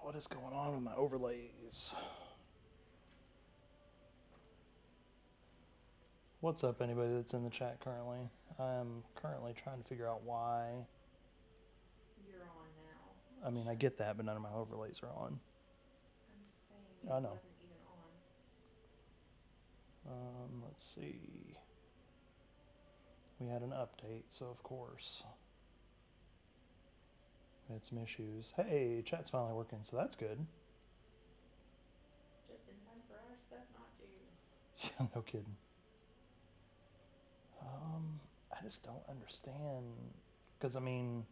What is going on with my overlays? What's up, anybody that's in the chat currently? I am currently trying to figure out why. You're on now. I mean, I get that, but none of my overlays are on. I'm just saying it I know. wasn't even on. Let's see. We had an update, so of course. We had some issues. Hey, chat's finally working, so that's good. Just in time for our stuff not to. Yeah, no kidding. I just don't understand. Because, I mean,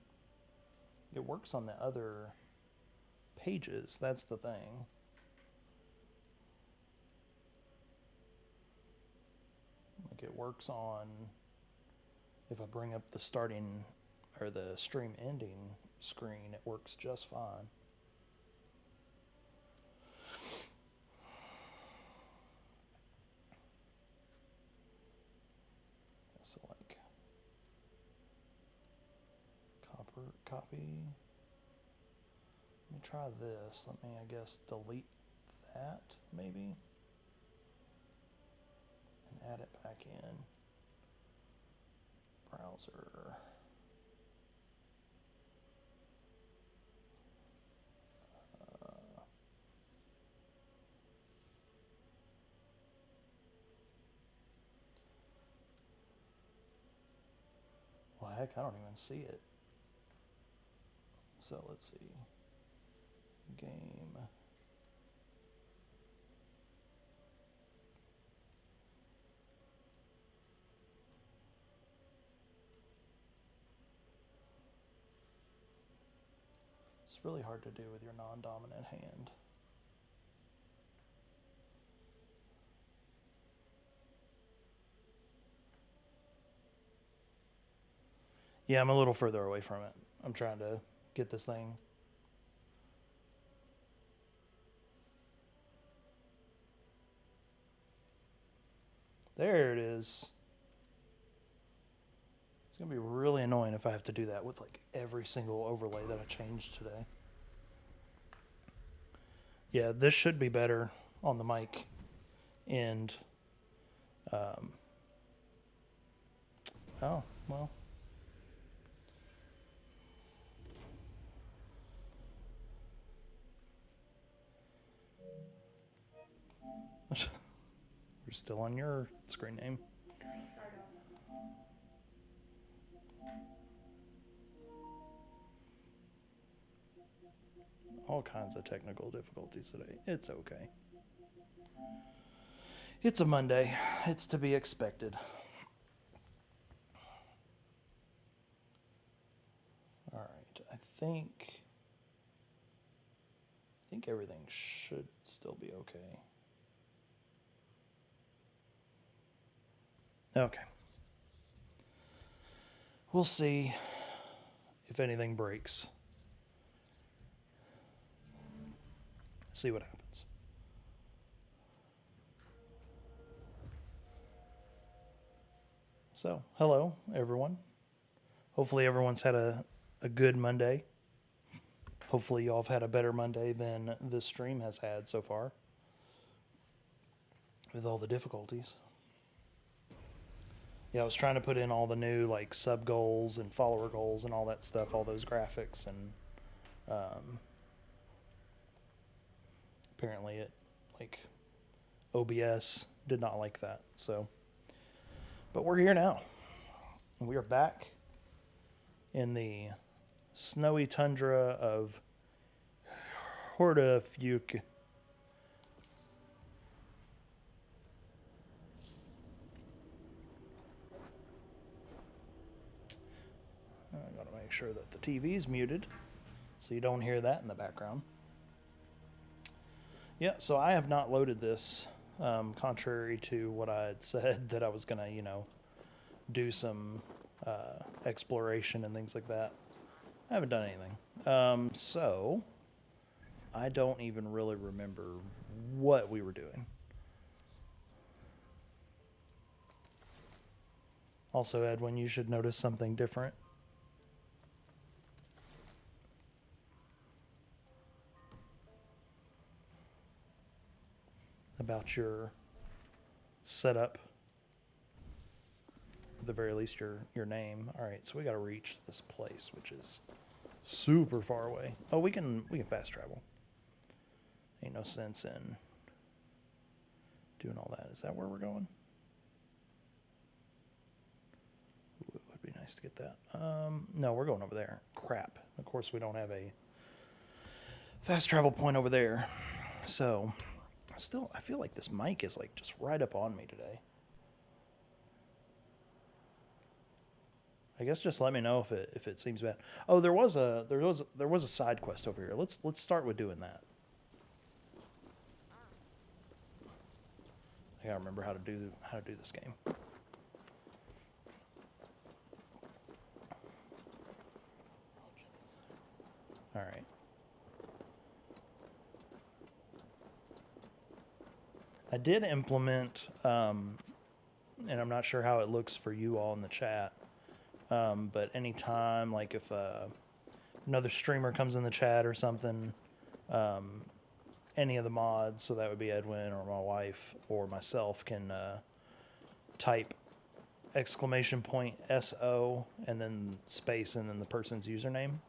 it works on the other pages. That's the thing. Like, it works on, if I bring up the starting or the stream ending screen, it works just fine. So, like, copy. Let me try this. Let me, I guess, delete that, maybe, and add it back in. Browser. Well, heck, I don't even see it. So let's see. Game. It's really hard to do with your non-dominant hand. Yeah, I'm a little further away from it. I'm trying to get this thing. There it is. It's going to be really annoying if I have to do that with like every single overlay that I changed today. Yeah, this should be better on the mic end. Oh, well. We're still on your screen name. Sorry, dog. All kinds of technical difficulties today. It's okay. It's a Monday. It's to be expected. All right. I think everything should still be okay. Okay. We'll see if anything breaks. See what happens. So, hello, everyone. Hopefully, everyone's had a good Monday. Hopefully, y'all have had a better Monday than this stream has had so far with all the difficulties. Yeah, I was trying to put in all the new like sub goals and follower goals and all that stuff, all those graphics, and apparently it like OBS did not like that. So, but we're here now. We are back in the snowy tundra of Hortafuk. I gotta make sure that the TV's muted so you don't hear that in the background. Yeah, so I have not loaded this, contrary to what I had said that I was gonna, do some exploration and things like that. I haven't done anything. So I don't even really remember what we were doing. Also, Edwin, you should notice something different. about your setup. At the very least, your name. All right, so we got to reach this place, which is super far away. Oh, we can fast travel. Ain't no sense in doing all that. Is that where we're going? Ooh, it would be nice to get that. No, we're going over there. Crap. Of course, we don't have a fast travel point over there. So, still, I feel like this mic is like just right up on me today. I guess just let me know if it seems bad. Oh, there was a side quest over here. Let's start with doing that. I gotta remember how to do this game. All right. I did implement, and I'm not sure how it looks for you all in the chat. But anytime, like if another streamer comes in the chat or something, any of the mods, so that would be Edwin or my wife or myself, can type exclamation point SO and then space and then the person's username.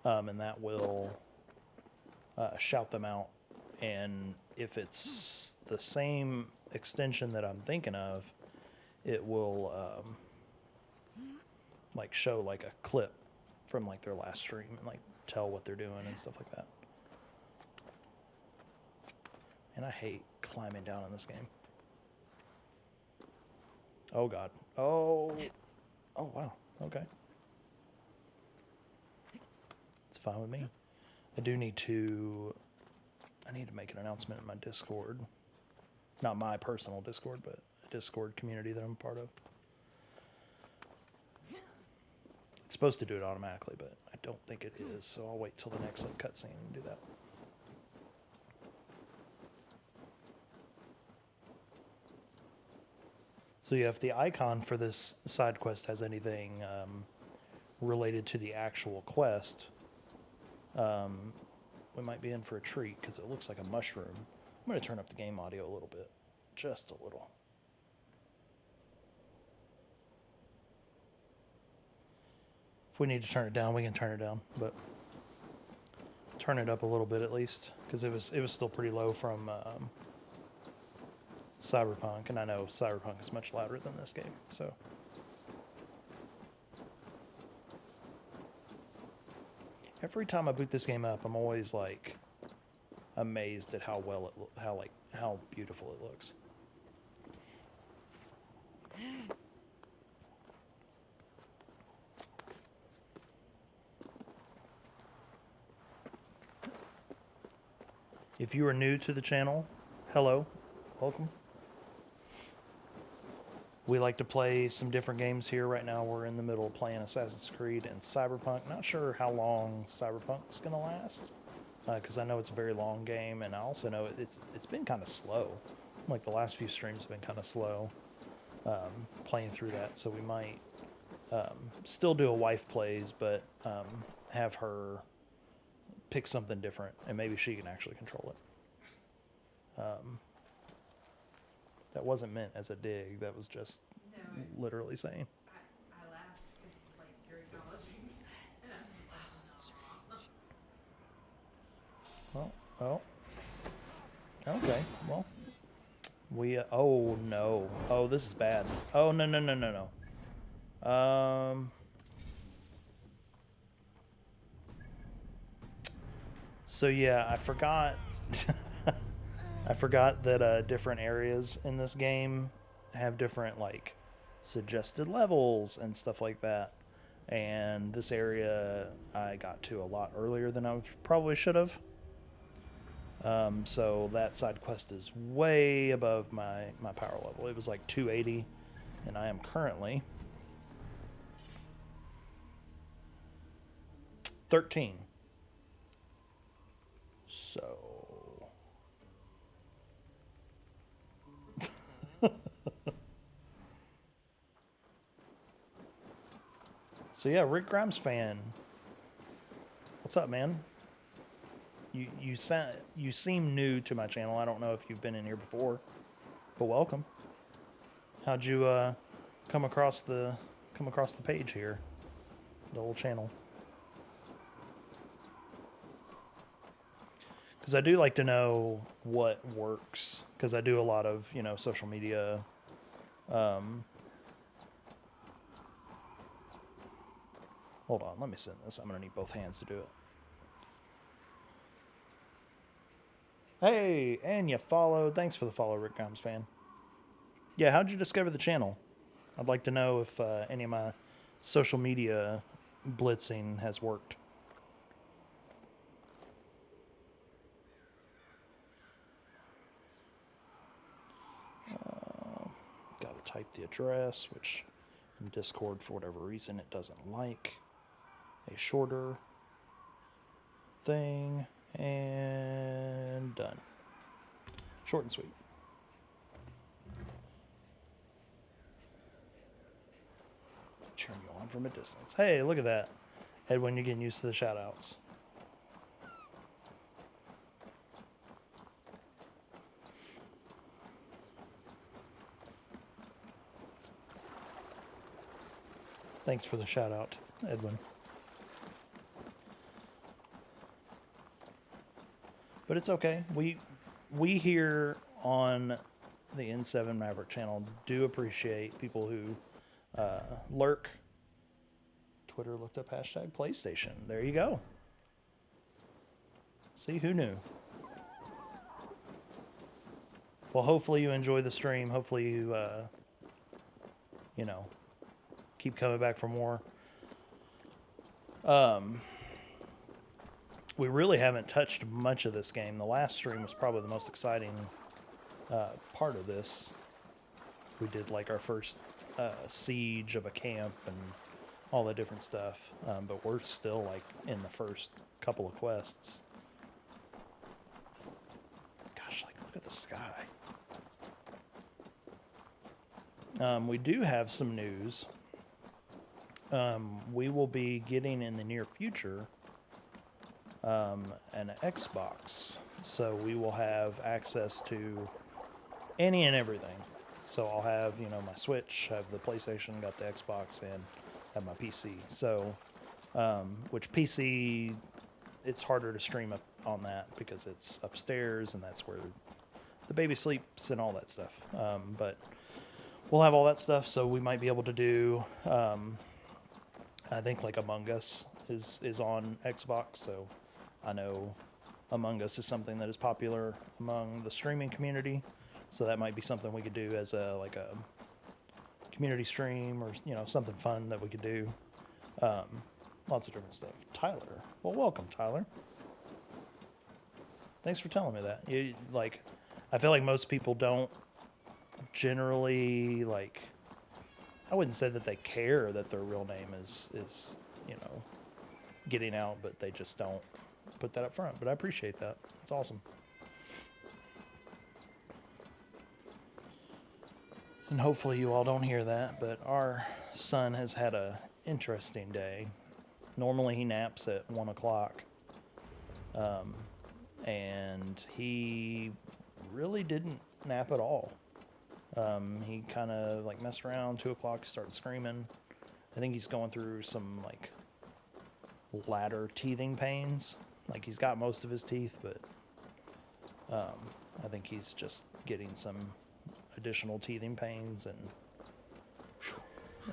And that will shout them out. And if it's the same extension that I'm thinking of, it will like show like a clip from like their last stream and like tell what they're doing and stuff like that. And I hate climbing down in this game. Oh God. Oh wow. Okay. It's fine with me. I need to make an announcement in my Discord. Not my personal Discord, but a Discord community that I'm a part of. It's supposed to do it automatically, but I don't think it is, so I'll wait till the next like cutscene and do that. So yeah, if the icon for this side quest has anything related to the actual quest, we might be in for a treat because it looks like a mushroom. I'm going to turn up the game audio a little bit, just a little. If we need to turn it down, we can turn it down, but turn it up a little bit at least because it was still pretty low from Cyberpunk, and I know Cyberpunk is much louder than this game, so. Every time I boot this game up, I'm always like amazed at how how beautiful it looks. If you are new to the channel, hello, welcome. We like to play some different games here. Right now we're in the middle of playing Assassin's Creed and Cyberpunk. Not sure how long Cyberpunk's going to last, because I know it's a very long game, and I also know it's been kind of slow. Like the last few streams have been kind of slow playing through that, so we might still do a wife plays, but have her pick something different, and maybe she can actually control it. That wasn't meant as a dig. That was just literally saying. I laughed because like you're acknowledging. Oh. Okay. Well, we. Oh no. Oh, this is bad. Oh no. So yeah, I forgot. I forgot that different areas in this game have different like suggested levels and stuff like that. And this area I got to a lot earlier than I probably should have. So that side quest is way above my power level. It was like 280, and I am currently 13. So so yeah, Rick Grimes fan. What's up, man? you seem new to my channel. I don't know if you've been in here before, but welcome. How'd you come across the page here, the whole channel? Because I do like to know what works. Because I do a lot of social media. Hold on, let me send this. I'm gonna need both hands to do it. Hey, and you followed. Thanks for the follow, Rick Grimes fan. Yeah, how'd you discover the channel? I'd like to know if any of my social media blitzing has worked. Gotta type the address, which in Discord, for whatever reason, it doesn't like a shorter thing, and done. Short and sweet. Cheering you on from a distance. Hey, look at that. Edwin, you're getting used to the shout outs. Thanks for the shout out, Edwin. But it's okay. We here on the N7 Maverick channel do appreciate people who lurk. Twitter looked up hashtag PlayStation. There you go. See, who knew? Well, hopefully you enjoy the stream. Hopefully you, keep coming back for more. We really haven't touched much of this game. The last stream was probably the most exciting part of this. We did like our first siege of a camp and all the different stuff, but we're still like in the first couple of quests. Gosh, like look at the sky. We do have some news. We will be getting in the near future an Xbox, so we will have access to any and everything. So I'll have my Switch, have the PlayStation, got the Xbox, and have my PC. So which PC, it's harder to stream up on that because it's upstairs and that's where the baby sleeps and all that stuff. But we'll have all that stuff, so we might be able to do I think like Among Us is on Xbox, so I know Among Us is something that is popular among the streaming community, so that might be something we could do as a community stream or something fun that we could do. Lots of different stuff. Tyler, well, welcome, Tyler. Thanks for telling me that. I feel like most people don't generally I wouldn't say that they care that their real name is getting out, but they just don't put that up front. But I appreciate that. It's awesome. And hopefully you all don't hear that, but our son has had a interesting day. Normally he naps at 1 o'clock, and he really didn't nap at all. He kind of messed around. 2 o'clock, started screaming. I think he's going through some ladder teething pains. He's got most of his teeth, but I think he's just getting some additional teething pains, and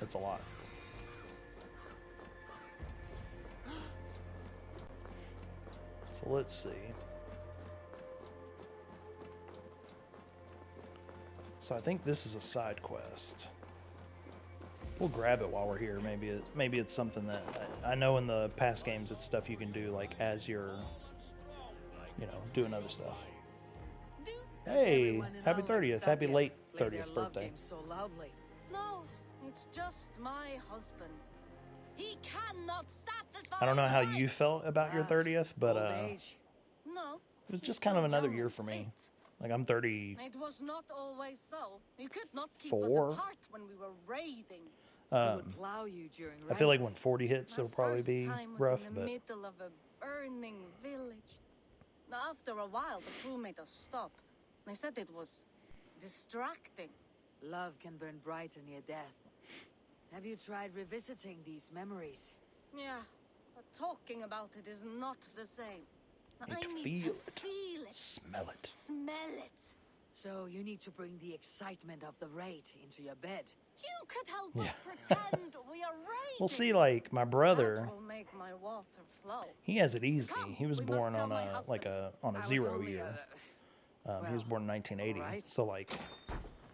it's a lot. So let's see. So I think this is a side quest. We'll grab it while we're here. Maybe it's something that I know in the past games it's stuff you can do as you're doing other stuff. Hey, happy 30th. Happy late 30th birthday. So loudly. No, it's just my husband. He cannot satisfy. I don't know how you felt about your 30th, but no, it was just kind of another year for me. I'm 30. It was not always so. You could not keep Four. us apart when we were raiding. I feel like when 40 hits, it'll probably be rough. In the but middle of a burning village. After a while, the crew made us stop. They said it was distracting. Love can burn brighter near death. Have you tried revisiting these memories? Yeah, but talking about it is not the same. Need I to need feel to it. feel it. Smell it. Smell it. So you need to bring the excitement of the raid into your bed. You could help Yeah. us pretend we are raiding. Well, see, like my brother, That will make my water flow. he has it easy. Come, He was we must born tell on my a husband. on I a was 0 only, year. He was well, born in 1980, alright. so like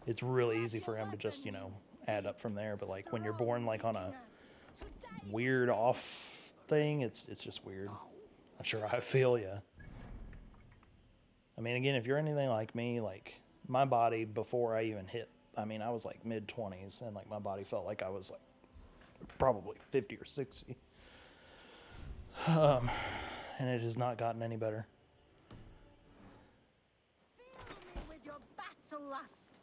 it's really easy for him to just add up from there. But like when you're born like on a weird off thing, it's just weird. Not sure how I feel. Yeah. I mean, again, if you're anything like me, like my body before I even hit, I mean, I was like mid-20s, and like my body felt like I was like probably 50 or 60. And it has not gotten any better. Fill me with your battle lust.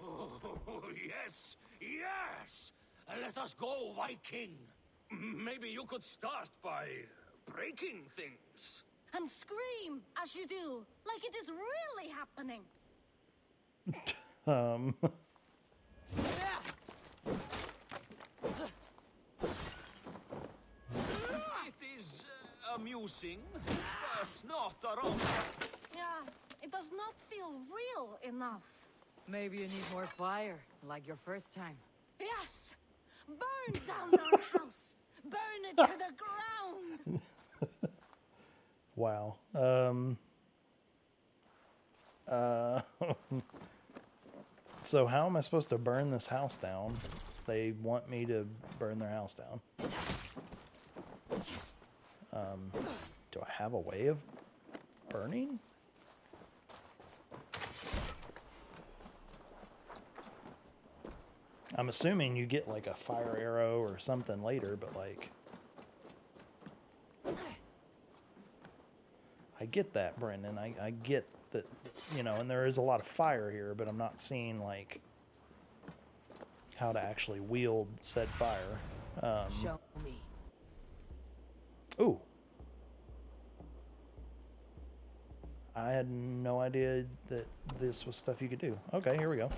Oh, yes, yes! Let us go, Viking. Maybe you could start by breaking things. And scream as you do, like it is really happening. It is amusing, but not aromatic. Yeah, it does not feel real enough. Maybe you need more fire, like your first time. Yes! Burn down our house! Burn it to the ground! Wow. So how am I supposed to burn this house down? They want me to burn their house down. Do I have a way of burning? I'm assuming you get like a fire arrow or something later, but like... I get that, Brendan. I get that, and there is a lot of fire here, but I'm not seeing like how to actually wield said fire. Show me. Ooh. I had no idea that this was stuff you could do. Okay, here we go.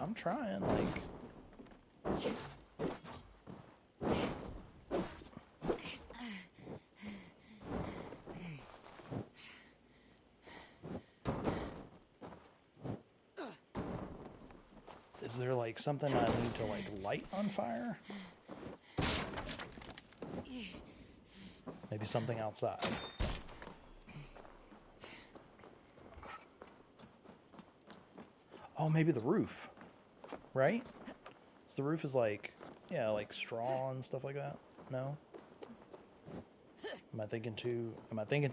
I'm trying, like... Is there like something I need to like light on fire? Maybe something outside. Oh, maybe the roof, right? So the roof is like, yeah, like straw and stuff like that. No? Am I thinking too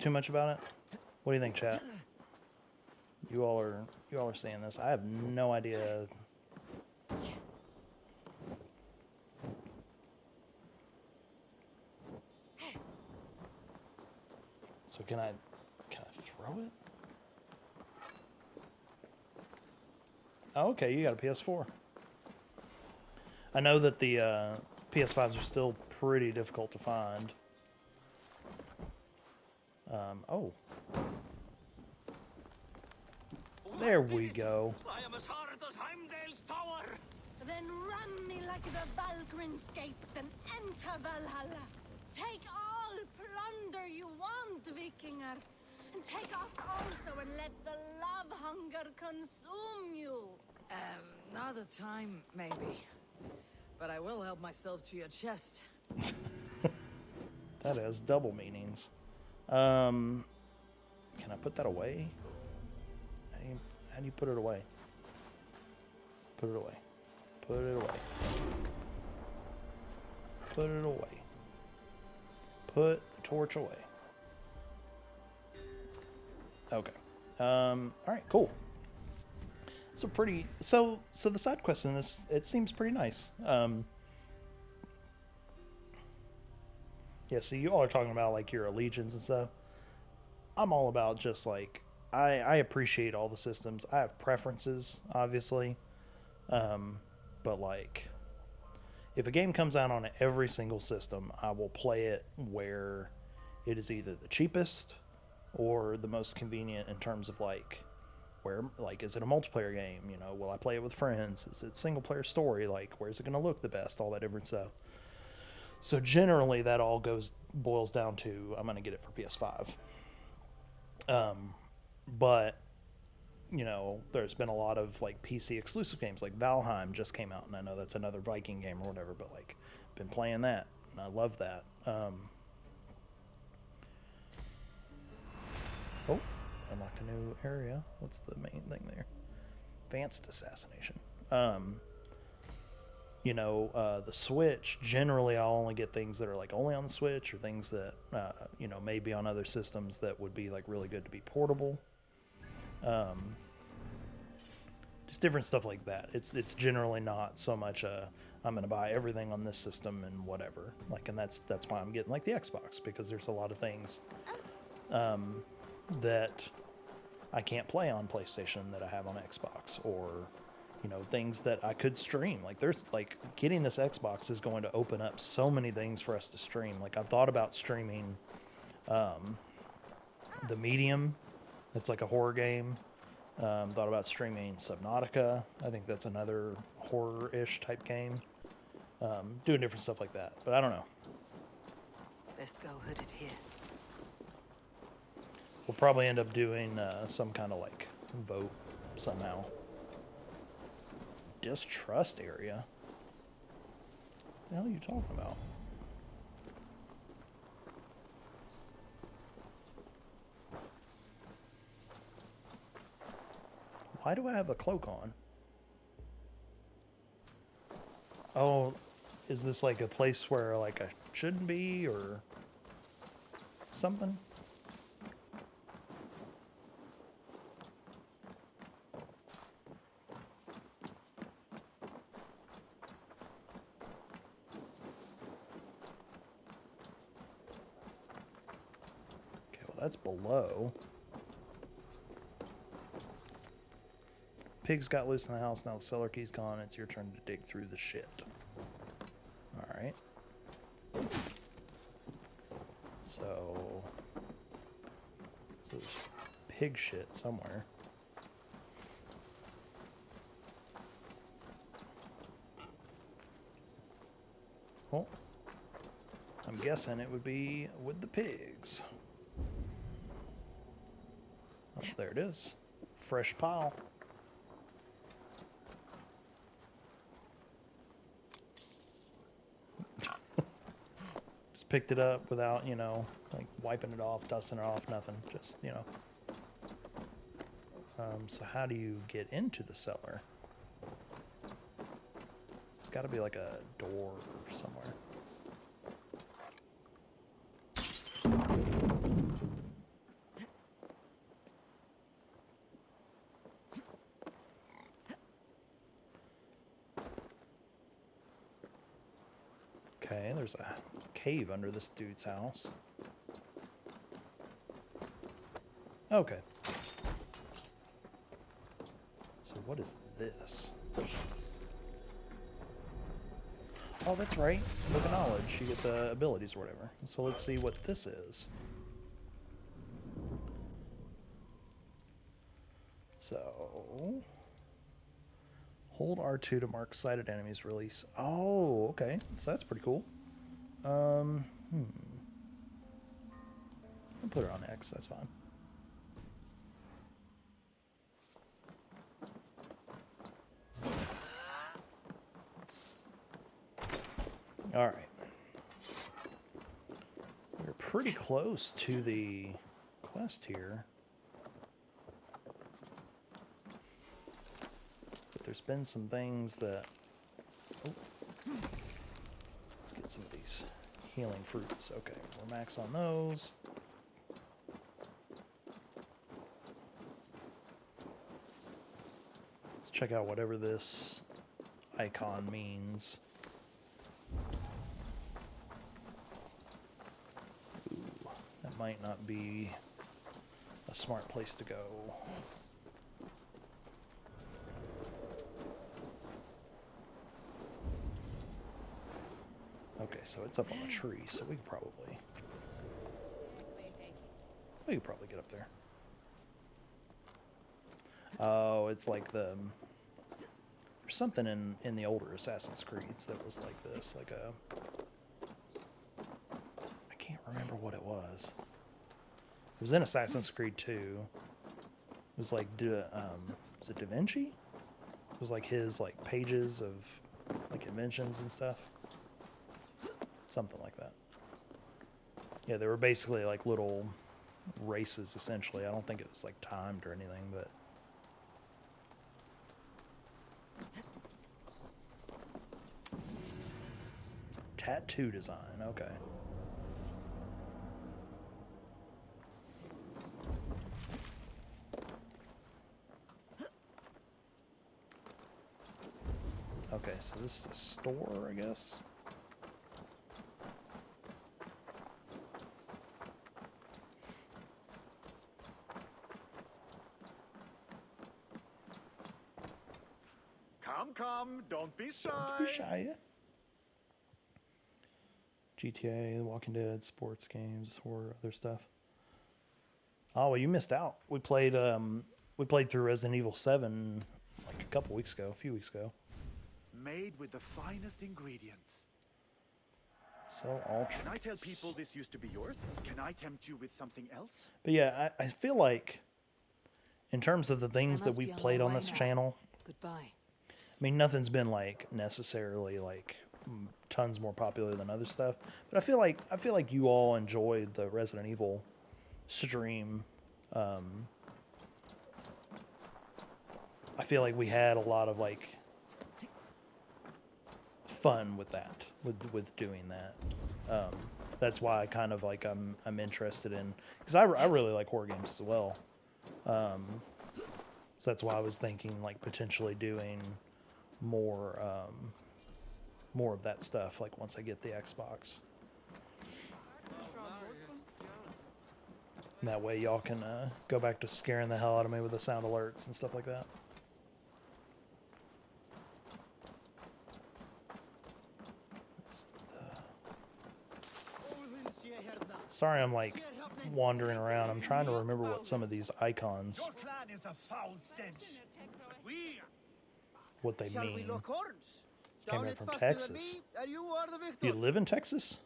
much about it? What do you think, chat? You all are seeing this. I have no idea. So can I throw it? Oh, okay, you got a PS4. I know that the PS5s are still pretty difficult to find. Oh. There we go. I am as hard as Heimdall's tower. Then ram me like the Valgrin's gates and enter Valhalla. Take all plunder you want, Vikinger. And take us also and let the love hunger consume you. Another time, maybe. But I will help myself to your chest. That has double meanings. Can I put that away? How do you put it away? Put it away. Put it away. Put it away. Put the torch away. Okay. All right, cool. So the side quest in this, it seems pretty nice. Yeah, so you all are talking about like your allegiance and stuff. I'm all about just like I appreciate all the systems. I have preferences, obviously, but like if a game comes out on every single system, I will play it where it is either the cheapest or the most convenient in terms of like where, like, is it a multiplayer game? You know, will I play it with friends? Is it single player story? Like, where's it going to look the best? All that different stuff. So generally, that all boils down to I'm going to get it for PS5. But you know, there's been a lot of like PC exclusive games, like Valheim just came out, and I know that's another Viking game or whatever, but like, been playing that, and I love that. Oh, unlocked a new area. What's the main thing there? Advanced assassination. You know, the Switch, generally I'll only get things that are like only on the Switch, or things that, you know, maybe on other systems that would be like really good to be portable. Just different stuff like that. It's generally not so much I'm going to buy everything on this system and whatever. Like, and that's why I'm getting like the Xbox, because there's a lot of things that I can't play on PlayStation that I have on Xbox, or you know, things that I could stream. Like, there's like, getting this Xbox is going to open up so many things for us to stream. Like, I've thought about streaming The Medium. It's like a horror game. Thought about streaming Subnautica. I think that's another horror-ish type game. Doing different stuff like that, but I don't know. Best go hooded here. We'll probably end up doing some kind of like vote somehow. Distrust area? What the hell are you talking about? Why do I have a cloak on? Oh, is this like a place where like I shouldn't be, or something? Okay, well that's below. Pigs got loose in the house, now the cellar key's gone, it's your turn to dig through the shit. Alright. So there's pig shit somewhere. Well, I'm guessing it would be with the pigs. Oh, there it is. Fresh pile. Picked it up without, you know, like wiping it off, dusting it off, nothing. Just, you know. So how do you get into the cellar? It's got to be like a door somewhere. Okay, there's a cave under this dude's house. Okay. So what is this? Oh, that's right. Book of Knowledge. You get the abilities or whatever. So let's see what this is. So hold R2 to mark sighted enemies release. Oh, okay. So that's pretty cool. I'll put it on X, that's fine. Alright. We're pretty close to the quest here. But there's been some things that... Oh. Let's get some of these healing fruits. Okay, we're max on those. Let's check out whatever this icon means. Ooh, that might not be a smart place to go. Okay, so it's up on a tree, so we could probably get up there. Oh, it's like there's something in the older Assassin's Creeds that was like this, like a, I can't remember what it was. It was in Assassin's Creed 2. It was like, was it Da Vinci? It was like his like pages of like inventions and stuff. Something like that. Yeah, they were basically like little races essentially. I don't think it was like timed or anything, but tattoo design, okay. Okay, so this is a store, I guess. Come, don't be shy. Don't be shy. GTA, The Walking Dead, sports games, or other stuff. Oh, well, you missed out. We played through Resident Evil 7 like a few weeks ago. Made with the finest ingredients. Sell all trinkets. Can I tell people this used to be yours? Can I tempt you with something else? But yeah, I feel like in terms of the things that we've played on this channel, Goodbye. I mean, nothing's been like necessarily like tons more popular than other stuff. But I feel like you all enjoyed the Resident Evil stream. I feel like we had a lot of like fun with that, with doing that. That's why I kind of like I'm interested in, because I really like horror games as well. So that's why I was thinking like potentially doing more of that stuff like once I get the Xbox. And that way y'all can go back to scaring the hell out of me with the sound alerts and stuff like that. Sorry, I'm like wandering around. I'm trying to remember what some of these icons, Your clan is a foul stench. what they Shall we mean. lock horns? Came Down in it from faster than Texas. me, and you are the victor. Do you live in Texas?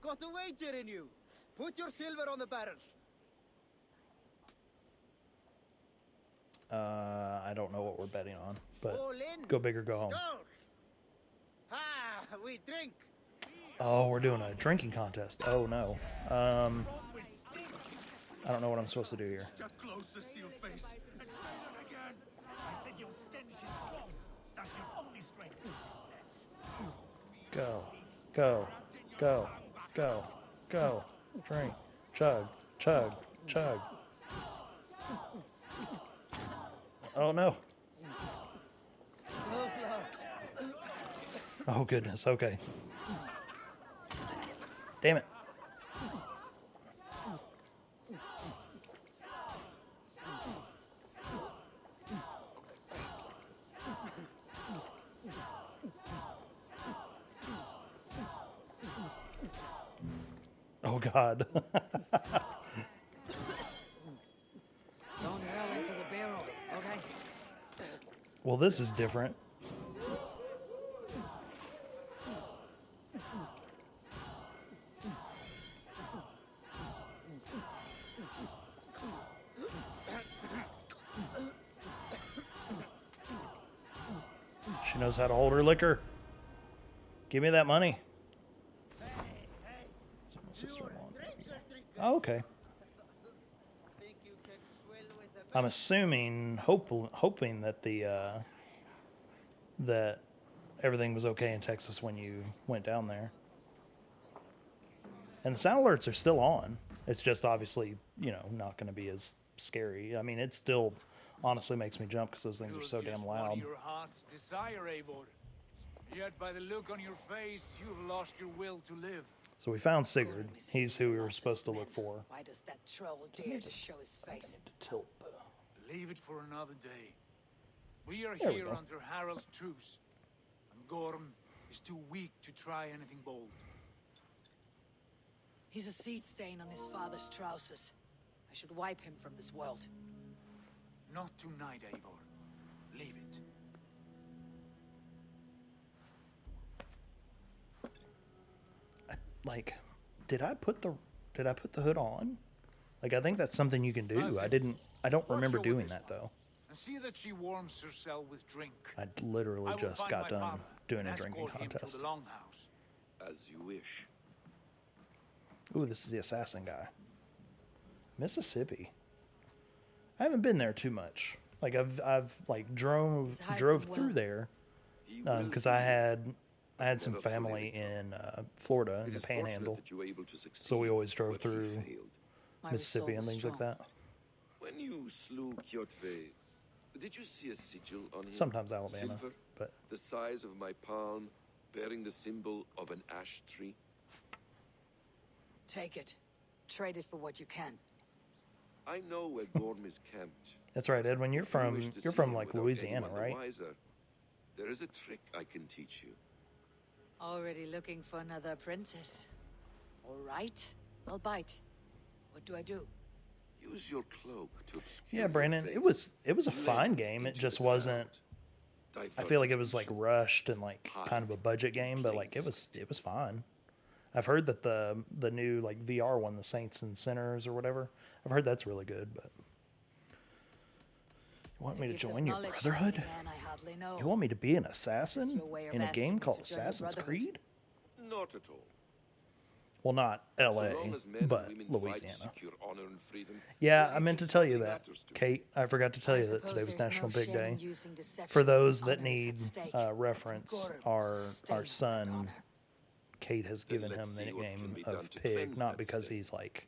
Got a wager in you. Put your silver on the barrels. I don't know what we're betting on, but All in. go big or go home. Skål. Ah, we drink. Oh, we're doing a drinking contest. Oh no. I don't know what I'm supposed to do here. Step closer, seal face. And say that again. I said your stench is strong. That's your only strength. Go, go, go, go, go. Drink, chug, chug, chug. Oh no. So slow. Oh goodness. Okay. Damn it. Oh God. Don't hurl into the barrel, okay? Well, this is different. She knows how to hold her liquor. Give me that money. Oh, okay. Think you can swill with the I'm assuming, hoping that that everything was okay in Texas when you went down there. And the sound alerts are still on. It's just obviously, not going to be as scary. I mean, it still honestly makes me jump because those things are so damn loud. Your heart's desire, Eivor. Yet by the look on your face, you've lost your will to live. So we found Sigurd. He's who we were supposed to look for. Why does that troll dare to show his face? To tilt. Leave it for another day. We are There we here go. under Harald's truce, and Gorm is too weak to try anything bold. He's a seed stain on his father's trousers. I should wipe him from this world. Not tonight, Eivor. Leave it. Like, did I put the hood on? Like, I think that's something you can do. I don't remember Watch over doing this that one, though. And see that she warms herself with drink. I literally I will just find got my done father doing a and drinking escort him to contest. the longhouse. As you wish. Ooh, this is the assassin guy. Mississippi. I haven't been there too much. Like I've like drove through there He will because be. I had some Never fully family recover. in Florida, in It the is fortunate Panhandle. that you were able to succeed, So we always drove but he through failed. My Mississippi resolve and was things like strong. that. When you slew Kjotve, did you see a sigil on him? Sometimes Alabama, Silver, but the size of my palm, bearing the symbol of an ash tree. Take it. Trade it for what you can. I know where Gorm is camped. that's right, Edwin. You're If you wish to from see him like without Louisiana, anyone the right? wiser, there is a trick I can teach you. Already looking for another apprentice. All right, I'll bite. What do I do? Use your cloak to obscure Yeah, Brandon. your It face. was a Blend fine game. It into just the wasn't. crowd. I feel like Divert it was like attention. rushed and like kind of a budget in game, but plain like it was sight. fine. I've heard that the new like VR one, the Saints and Sinners or whatever. I've heard that's really good, but you want me to Gift of join your knowledge, brotherhood? man I hardly know. You want me to be an assassin your way of in a asking game me called to join your Assassin's brotherhood? Creed? Not at all. Well, not So L.A., long as men and but women fight to Louisiana. secure honor and freedom, Yeah, I religion meant to tell you certainly that, matters to me. Kate. I forgot to tell I you that suppose today was there's National no Pig shame Day. in using deception For those when that honor is need at stake. reference, Gorm our sustained that son honor. Kate has Then given him let's the see what can nickname be done of to Pig, cleanse not that because stain. he's like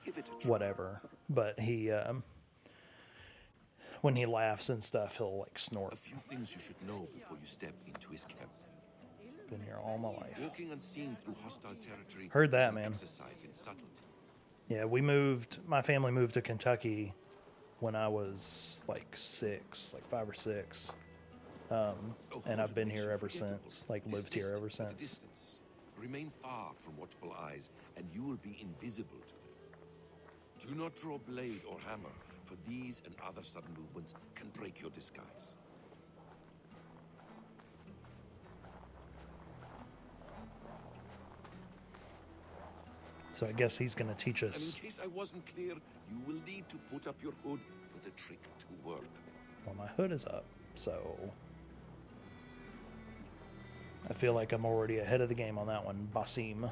Give it a try. whatever, but he when he laughs and stuff, he'll like snort. A few things you should know before you step into his camp. Been here all my life. Walking unseen through hostile territory Heard that, is an man. exercise in subtlety. Yeah, my family moved to Kentucky when I was like 6, like 5 or 6. And I've been here ever since, like lived here ever At a since. distance. Remain far from watchful eyes, and you will be invisible to them. Do not draw blade or hammer, for these and other sudden movements can break your disguise. So I guess he's going to teach And us. in case I wasn't clear, you will need to put up your hood for the trick to work. Well, my hood is up, so I feel like I'm already ahead of the game on that one. Basim.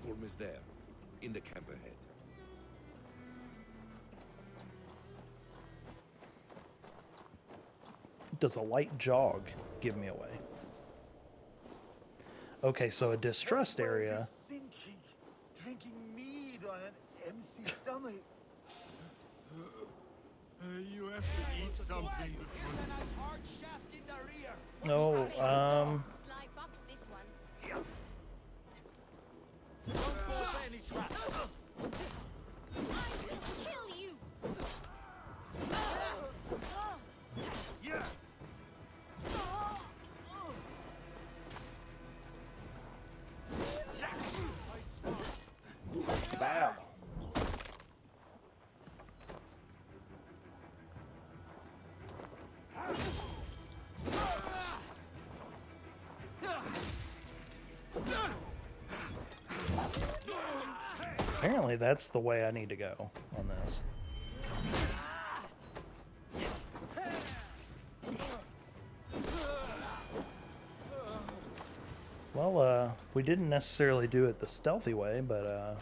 Gorm is there, in the camp ahead. Does a light jog give me away? Okay, so a distressed area. Thinking, drinking mead on an empty stomach. You have to eat something before. No, Sly fox, this one. I will kill you. Yeah. bow. Apparently that's the way I need to go on this. Well, we didn't necessarily do it the stealthy way, but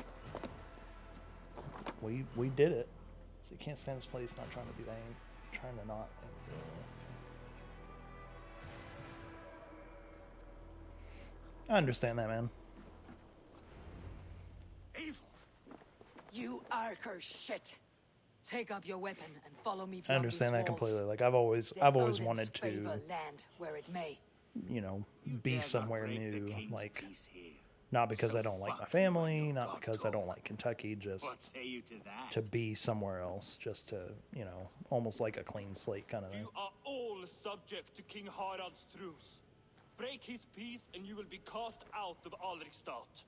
we did it. So you can't stand this place not trying to be trying to not. I understand that, man. Eivor. You are cursed shit. Take up your weapon and follow me. I understand that beyond these completely. walls. Like I've always Let Odin's wanted favor to. land where it may. you know, You be dare not somewhere break the new. king's Like, peace here. not because So I don't like my fuck family, you and not your because I God don't talk. like Kentucky, What just say you to that? to be somewhere else, just to, you know, almost like a clean slate kind of thing. You are all subject to King Harald's truce. Break his peace and you will be cast out of Alrikstad.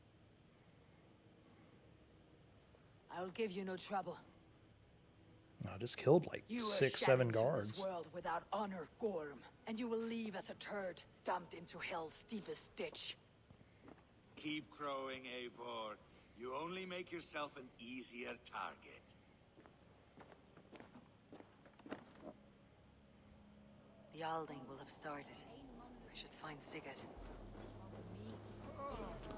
I will give you no trouble. I just killed like You 6, shall 7 enter guards. this world without honor, Gorm, and you will leave as a turd, dumped into hell's deepest ditch. Keep crowing, Eivor. You only make yourself an easier target. The Alding will have started. I should find Sigurd.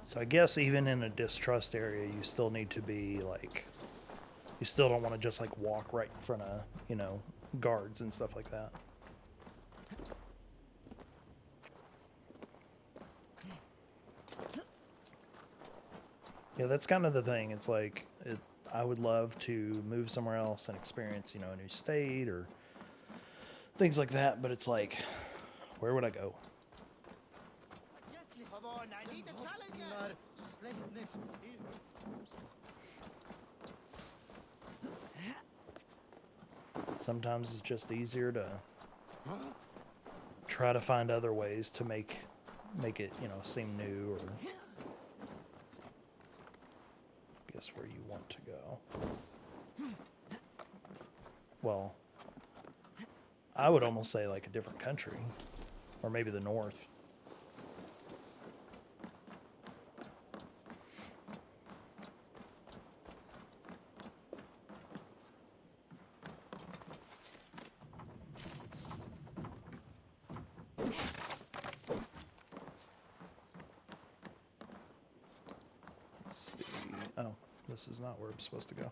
So I guess even in a distrust area, you still need to be like, you still don't want to just like walk right in front of, you know, guards and stuff like that. Yeah, that's kind of the thing. It's like, I would love to move somewhere else and experience, you know, a new state or things like that, but it's like, where would I go? Sometimes it's just easier to try to find other ways to make it, you know, seem new, or guess where you want to go. Well, I would almost say like a different country, or maybe the north. Let's see. Oh, this is not where I'm supposed to go.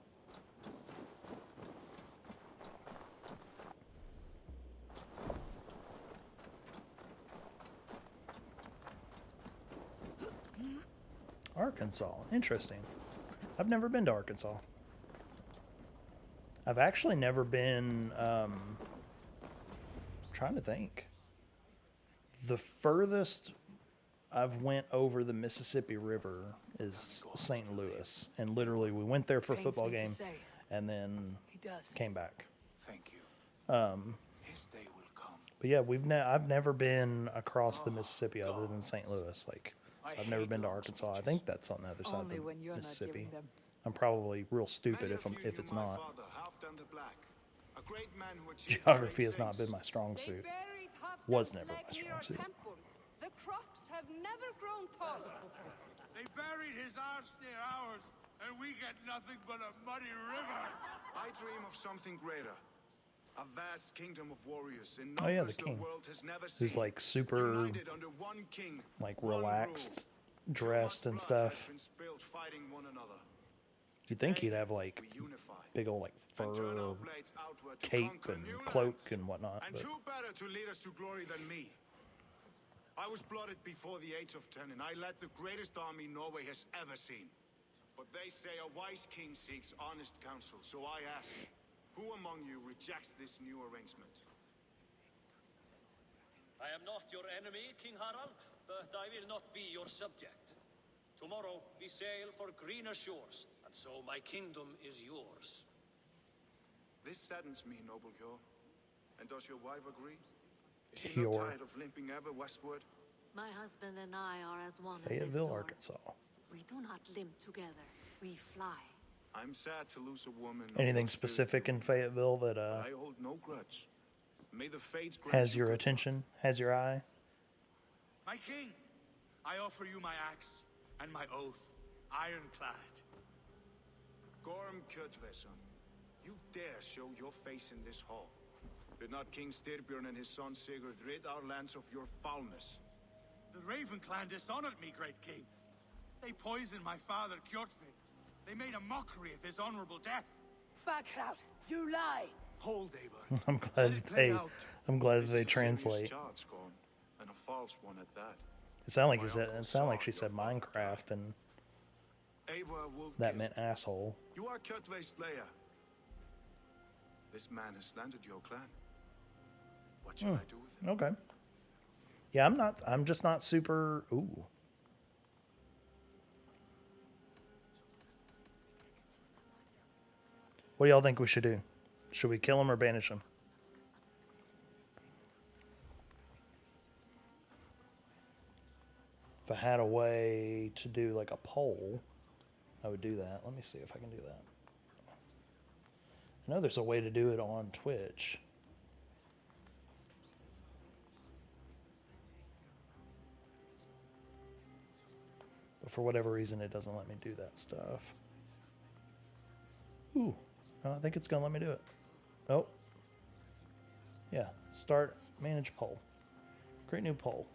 Arkansas. Interesting. I've never been to Arkansas. I've actually never been, trying to think. The furthest I've went over the Mississippi River is St. Louis. And literally we went there for a Pains football me to game say. and then He does. came back. Thank you. His day will come. But yeah, I've never been across the Mississippi other than St. Louis. Like, so I've never been to Arkansas. I think that's on the other side Only of when the you're not Mississippi. giving them. I'm probably real stupid Many if of you if knew it's my not. father, Halfdan the Black, a great man who achieved Geography great has not been things. my strong They suit. buried Was Halfdan's never leg my near strong our suit. temple. The crops have never grown tall. They buried his arse near ours, and we get nothing but a muddy river. I dream of something greater. A vast kingdom of warriors in Oh, yeah, numbers the king. world has never seen. Who's like super, United under one king, like one relaxed, rule. dressed Too and much blood has stuff. been spilled fighting one another. You'd think he'd Today, have like we unify big old like and turn fur our blades outward to cape conquer and new cloak lands. and whatnot. And But who better to lead us to glory than me? I was blooded before the age of 10, and I led the greatest army Norway has ever seen. But they say a wise king seeks honest counsel, so I ask, who among you rejects this new arrangement? I am not your enemy, King Harald, but I will not be your subject. Tomorrow we sail for greener shores, and so my kingdom is yours. This saddens me, noble Hjor. And does your wife agree? Is she Hjor. not tired of limping ever westward? My husband and I are as one in this Fayetteville, storm. Arkansas. We do not limp together. We fly. I'm sad to lose a woman. of Anything your spirit, specific in Fayetteville that but I hold no grudge. May the fates grant has you your good attention, has your eye? My king, I offer you my axe and my oath, ironclad. Gorm Kjotveson, you dare show your face in this hall. Did not King Styrbjörn and his son Sigurd rid our lands of your foulness? The Raven clan dishonored me, great king. They poisoned my father, Kjotve. They made a mockery of his honorable death. Backrout, you lie! Hold, Eivor. I'm glad Let it play out. I'm glad This they is a serious translate. charge, Gorm, and a false one at that. It sounded like My he said. uncle It sounded like saw she said your father Minecraft, and Eivor will that kiss. meant asshole. You are Kjotve's slayer. This man has slandered your clan. What shall I do with him? Okay. Yeah, I'm just not super. Ooh. What do y'all think we should do? Should we kill him or banish him? If I had a way to do like a poll, I would do that. Let me see if I can do that. I know there's a way to do it on Twitch. But for whatever reason, it doesn't let me do that stuff. Ooh, no, I think it's going to let me do it. Oh. Yeah, start, manage poll. Create new poll.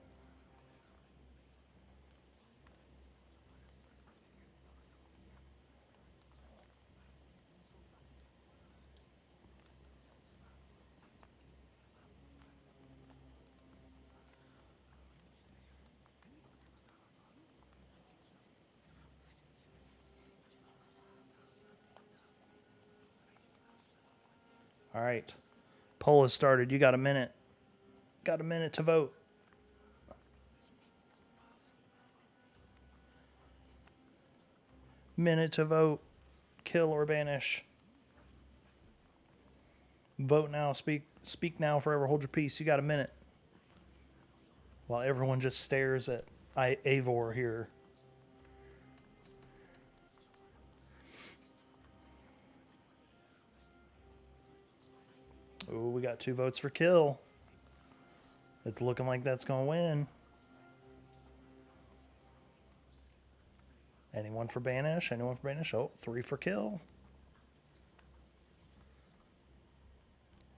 All right. Poll has started. You got a minute. Got a minute to vote. Minute to vote. Kill or banish. Vote now. Speak now. Forever hold your peace. You got a minute. While everyone just stares at Eivor here. Ooh, we got 2 votes for kill. It's looking like that's going to win. Anyone for banish? Anyone for banish? Oh, 3 for kill.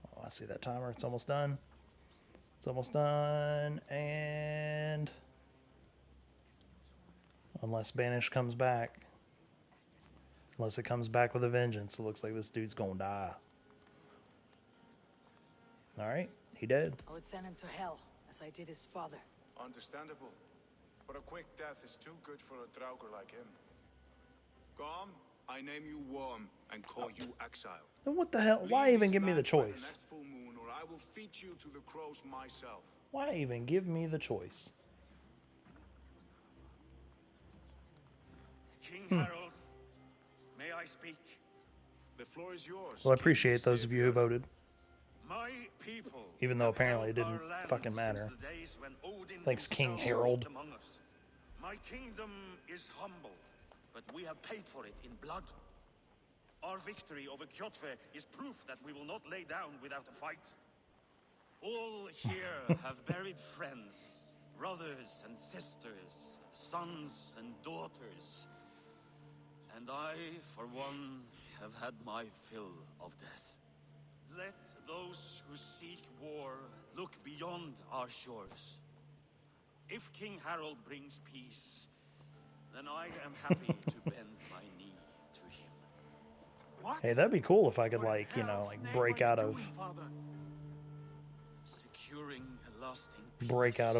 Oh, I see that timer. It's almost done. It's almost done. And unless banish comes back. Unless it comes back with a vengeance, it looks like this dude's going to die. All right, he dead. I would send him to hell, as I did his father. Understandable. But a quick death is too good for a Draugr like him. Gorm, I name you Worm and call you exile. Then what the hell? Why even give me the choice? Next full moon, or I will feed you to the crows myself. Why even give me the choice? King Harold, may I speak? The floor is yours. Well, I appreciate those of you who voted. My people, even though apparently it didn't fucking matter. Thanks, King Harold. My kingdom is humble, but we have paid for it in blood. Our victory over Kjotve is proof that we will not lay down without a fight. All here have buried friends, brothers and sisters, sons and daughters. And I, for one, have had my fill of death. Let those who seek war look beyond our shores. If King Harold brings peace, then I am happy to bend my knee to him. What? Hey, that'd be cool if I could, like, you know, like break out of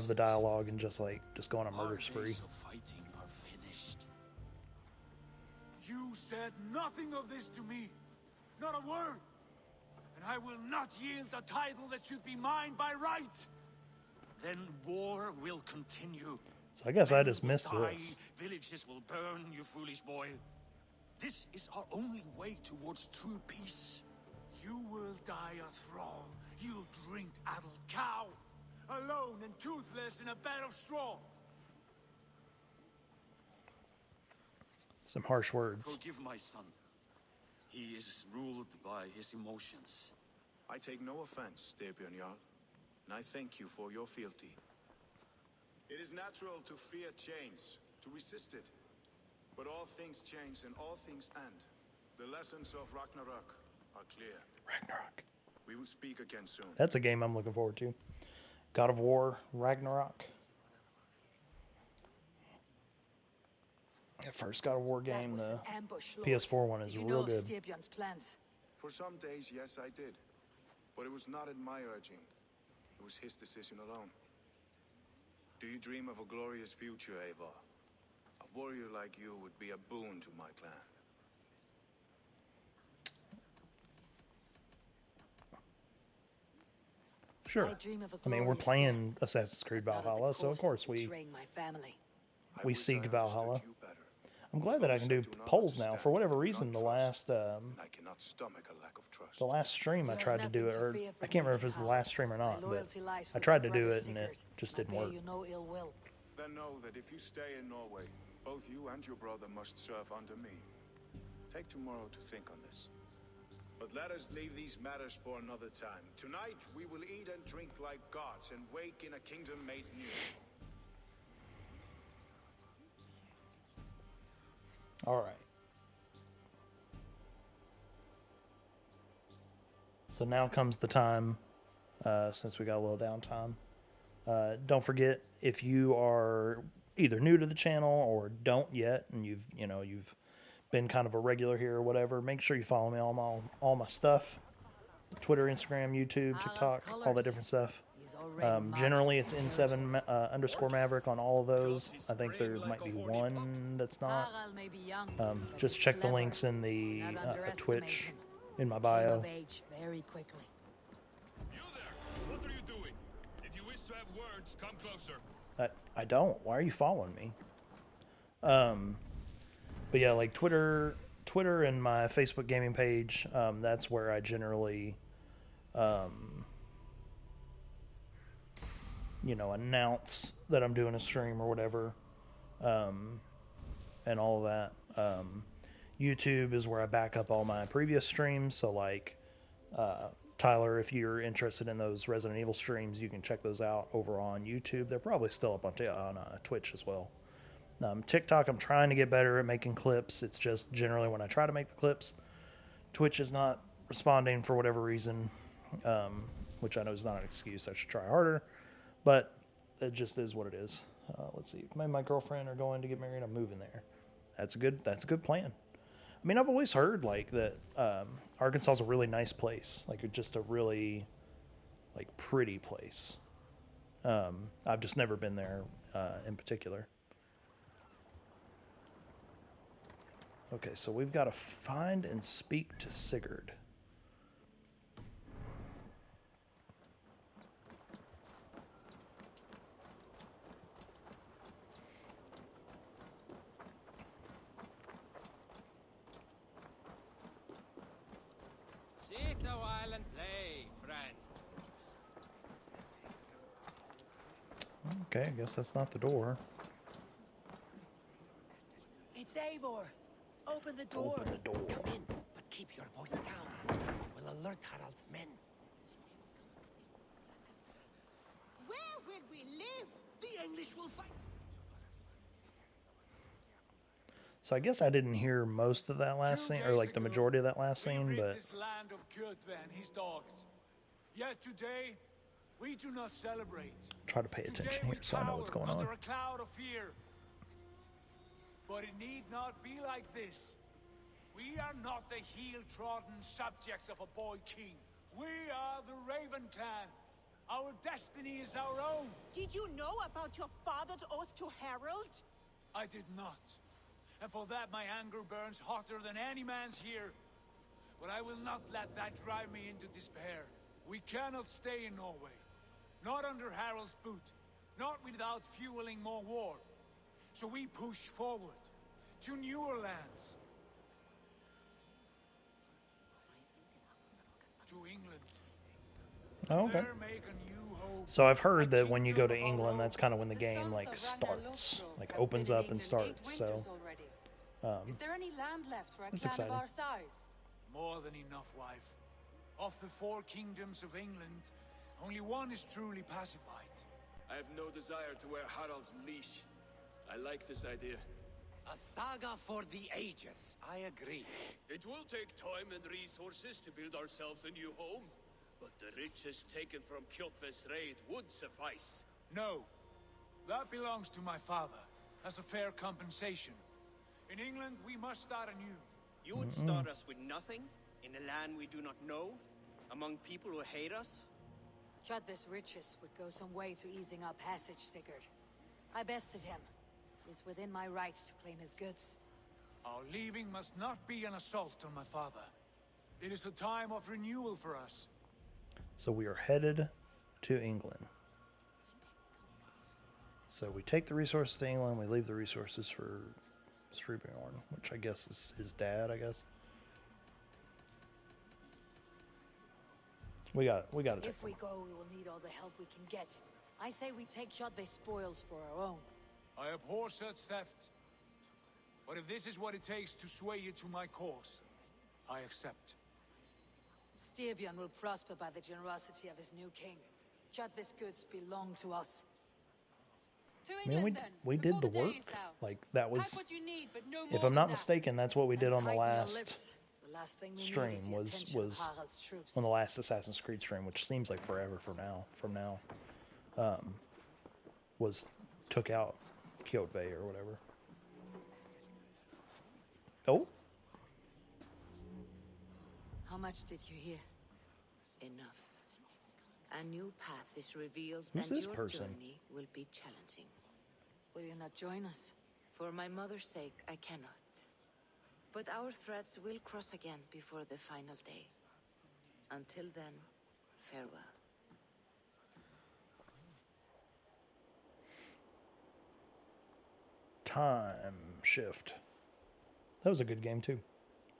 the dialogue and just go on a murder spree. You said nothing of this to me, not a word. And I will not yield a title that should be mine by right. Then war will continue. So I guess I just missed this. Villages will burn, you foolish boy. This is our only way towards true peace. You will die a thrall. You'll drink addled cow. Alone and toothless in a bed of straw. Some harsh words. Forgive my son. He is ruled by his emotions. I take no offense, Styrbjörn Jarl, and I thank you for your fealty. It is natural to fear change, to resist it. But all things change and all things end. The lessons of Ragnarok are clear. Ragnarok. We will speak again soon. That's a game I'm looking forward to. God of War, Ragnarok. That first God of War game, the PS4 one, is real good. For some days, yes, I did. But it was not at my urging. It was his decision alone. Do you dream of a glorious future, Eivor? A warrior like you would be a boon to my clan. Sure. I dream of a I mean, we're glorious playing death, Assassin's Creed but not at the Valhalla, so of cost course we betraying my family. I we wish I seek understood Valhalla. you better. I'm glad that I can do Those not polls now. understand For whatever do not reason, trust, and I cannot stomach a lack of trust. the last stream I You have tried to do it, nothing to or fear I from can't remember me, if it was the Hal. last stream or My not, but loyalty lies I with tried my to do brother it and it Sigurd. just I didn't bear work. you no ill will. Then know that if you stay in Norway, both you and your brother must serve under me. Take tomorrow to think on this. But let us leave these matters for another time. Tonight, we will eat and drink like gods and wake in a kingdom made new. All right. So now comes the time, since we got a little downtime. Don't forget, if you are either new to the channel or don't yet, and you've been kind of a regular here or whatever, make sure you follow me on all my stuff: Twitter, Instagram, YouTube, TikTok, all that different stuff. Generally, it's N7 underscore Maverick on all of those. I think there might be one that's not. Harald may be young, but Just he's check the clever. links in the Do not underestimate Twitch him. in my Came bio. of age very quickly. You there! What are you doing? If you wish to have words, come closer. I don't. Why are you following me? But yeah, like Twitter and my Facebook gaming page. That's where I generally, announce that I'm doing a stream or whatever, and all of that. YouTube is where I back up all my previous streams. So like, Tyler, if you're interested in those Resident Evil streams, you can check those out over on YouTube. They're probably still up on Twitch as well. TikTok, I'm trying to get better at making clips. It's just generally when I try to make the clips, Twitch is not responding for whatever reason, which I know is not an excuse. I should try harder, but it just is what it is. Let's see. If me and my girlfriend are going to get married, I'm moving there. That's a good plan. I mean, I've always heard like that Arkansas is a really nice place, like just a really pretty place. I've just never been there in particular. Okay, so we've got to find and speak to Sigurd. Seek the while and play, friend. Okay, I guess that's not the door. It's Eivor. Open the door. Open the door. Come in, but keep your voice down. We will alert Harald's men. Where will we live? The English will fight. So I guess I didn't hear most of that last scene, or like the majority of that last scene, but This land of Kjotve and his dogs. Yet today, we do not celebrate. try to pay attention here so I know what's going on. Under a cloud of fear. But it need not be like this. We are not the heel-trodden subjects of a boy king. We are the Raven clan. Our destiny is our own. Did you know about your father's oath to Harold? I did not. And for that my anger burns hotter than any man's here. But I will not let that drive me into despair. We cannot stay in Norway. Not under Harald's boot. Not without fueling more war. So we push forward to newer lands. To England. Oh, okay. There make a new hope. So I've heard that when you go to England, that's kind of when the game like starts, like opens up and starts. So Is there any land left for a that's clan exciting. of our size? More than enough, wife. Of the 4 kingdoms of England, only one is truly pacified. I have no desire to wear Harald's leash. I like this idea. A saga for the ages. I agree. It will take time and resources to build ourselves a new home, but the riches taken from Kjotve's raid would suffice. No. That belongs to my father, as a fair compensation. In England, we must start anew. You would start us with nothing, in a land we do not know, among people who hate us? Kjotve's riches would go some way to easing our passage, Sigurd. I bested him. It is within my rights to claim his goods. Our leaving must not be an assault on my father. It is a time of renewal for us. So we are headed to England. So we take the resources to England, we leave the resources for Strubeorn, which I guess is his dad, I guess. We got to If we go, we will need all the help we can get. I say we take Kjotve's spoils for our own. I abhor such theft. But if this is what it takes to sway you to my cause, I accept. Styrbjörn will prosper by the generosity of his new king. Kjotve's goods belong to us. To I mean, England, then, we before did the day work. is out. Like, that was, Pack what you need, but no if more I'm than not that. mistaken, that's what we did on the Tighten your last lips. The last thing we need stream, is the was attention of Harald's troops. on the last Assassin's Creed stream, which seems like forever from now, was took out Kjotve or whatever. Oh, How much did you hear? Enough. A new path is revealed, Who's and this your person? journey will be challenging. Will you not join us? For my mother's sake, I cannot. But our threads will cross again before the final day. Until then, farewell. Time Shift. That was a good game too.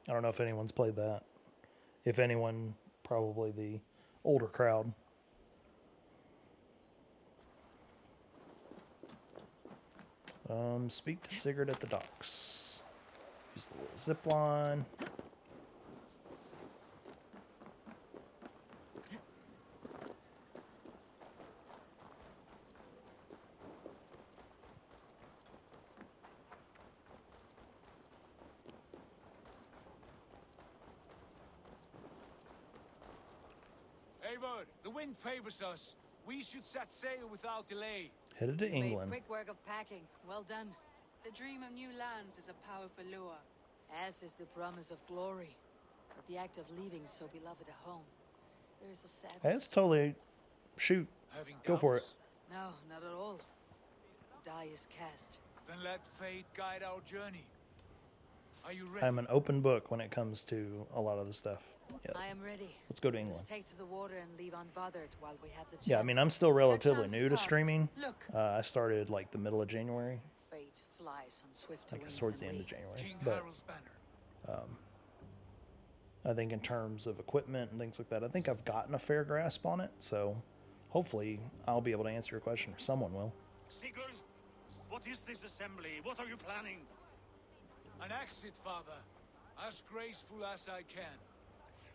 I don't know if anyone's played that. If anyone, probably the older crowd. Speak to Sigurd at the docks. Use the little zip line. Eivor, the wind favors us. We should set sail without delay. Headed to England. Made quick work of packing. Well done. The dream of new lands is a powerful lure. As is the promise of glory. But the act of leaving so beloved a home. There is a sadness. That's totally... Shoot. Having Go for it. doubts? No, not at all. Die is cast. Then let fate guide our journey. Are you ready? I'm an open book when it comes to a lot of the stuff. Yeah. I am ready. Let's go to England. Let's take to the water and leave unbothered while we have the chance. Yeah, I mean, I'm still relatively chance is new to past. streaming. Look. I started like the middle of January. Fate flies on swifter I guess wings towards the than end of we. January. King But Harald's banner. I think in terms of equipment and things like that, I think I've gotten a fair grasp on it. So hopefully I'll be able to answer your question, or someone will. Sigurd, what is this assembly? What are you planning? An exit, father. As graceful as I can.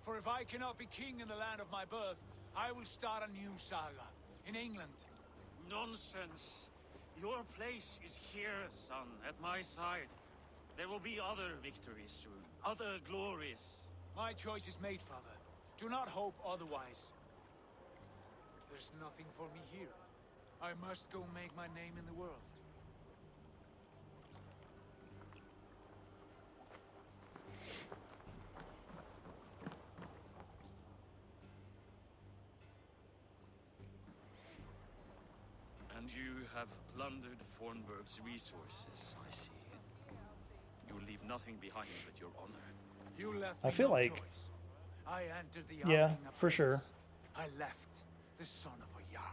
For if I cannot be king in the land of my birth, I will start a new saga. In England. Nonsense. Your place is here, son, at my side. There will be other victories soon. Other glories. My choice is made, father. Do not hope otherwise. There's nothing for me here. I must go make my name in the world. And you have plundered Fornburg's resources, I see. You will leave nothing behind but your honor. You left I me feel no like- choice. I entered the Yeah, army of for sure. Prince. I left the son of a Jarl.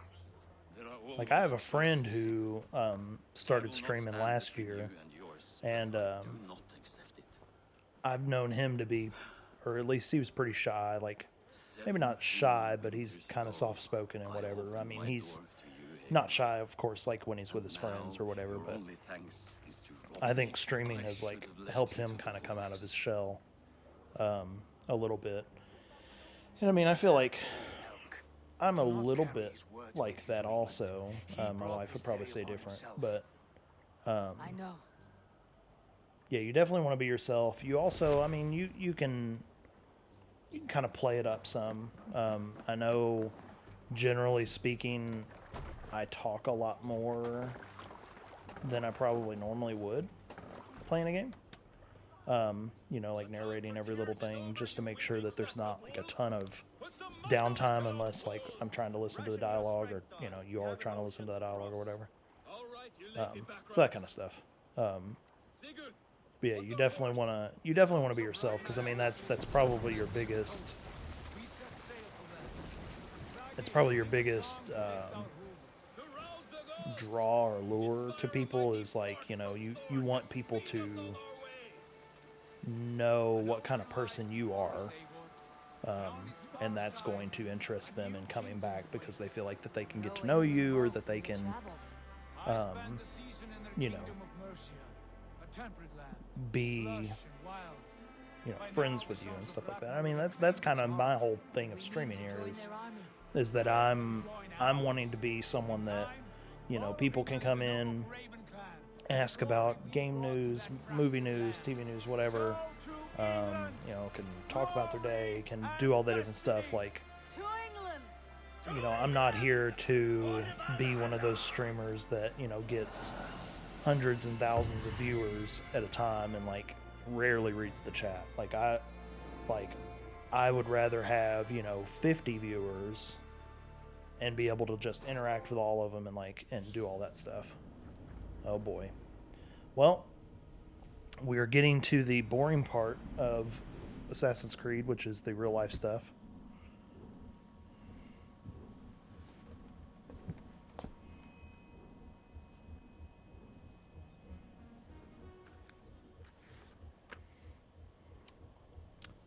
There are Like, I have a always friend trusts. who I will started not streaming stand last between year, you and yours, but and I do not accept it. I've known him to be, or at least he was pretty shy. Like, maybe not shy, but he's kind of soft-spoken and whatever. I mean, he's not shy, of course, like when he's with his friends or whatever, but I think streaming has like helped him kind of come out of his shell a little bit. And I mean, I feel like I'm a little bit like that also. My wife would probably say different, but I know. yeah, you definitely want to be yourself. You also, I mean, you can kind of play it up some. I know, generally speaking, I talk a lot more than I probably normally would playing a game. You know, like narrating every little thing just to make sure that there's not like a ton of downtime unless like I'm trying to listen to the dialogue, or you know, you are trying to listen to the dialogue or whatever. So that kind of stuff. But yeah, you definitely want to be yourself, because I mean that's probably your biggest it's probably your biggest draw or lure to people is like, you know, you want people to know what kind of person you are, and that's going to interest them in coming back because they feel like that they can get to know you, or that they can, you know, be, you know, friends with you and stuff like that. I mean, that's kind of my whole thing of streaming here is that I'm wanting to be someone that, you know, people can come in, ask about game news, movie news, TV news, whatever. You know, can talk about their day, can do all that different stuff. Like, you know, I'm not here to be one of those streamers that, you know, gets hundreds and thousands of viewers at a time and like rarely reads the chat. I would rather have, you know, 50 viewers and be able to just interact with all of them and do all that stuff. Oh boy. Well, we are getting to the boring part of Assassin's Creed, which is the real life stuff.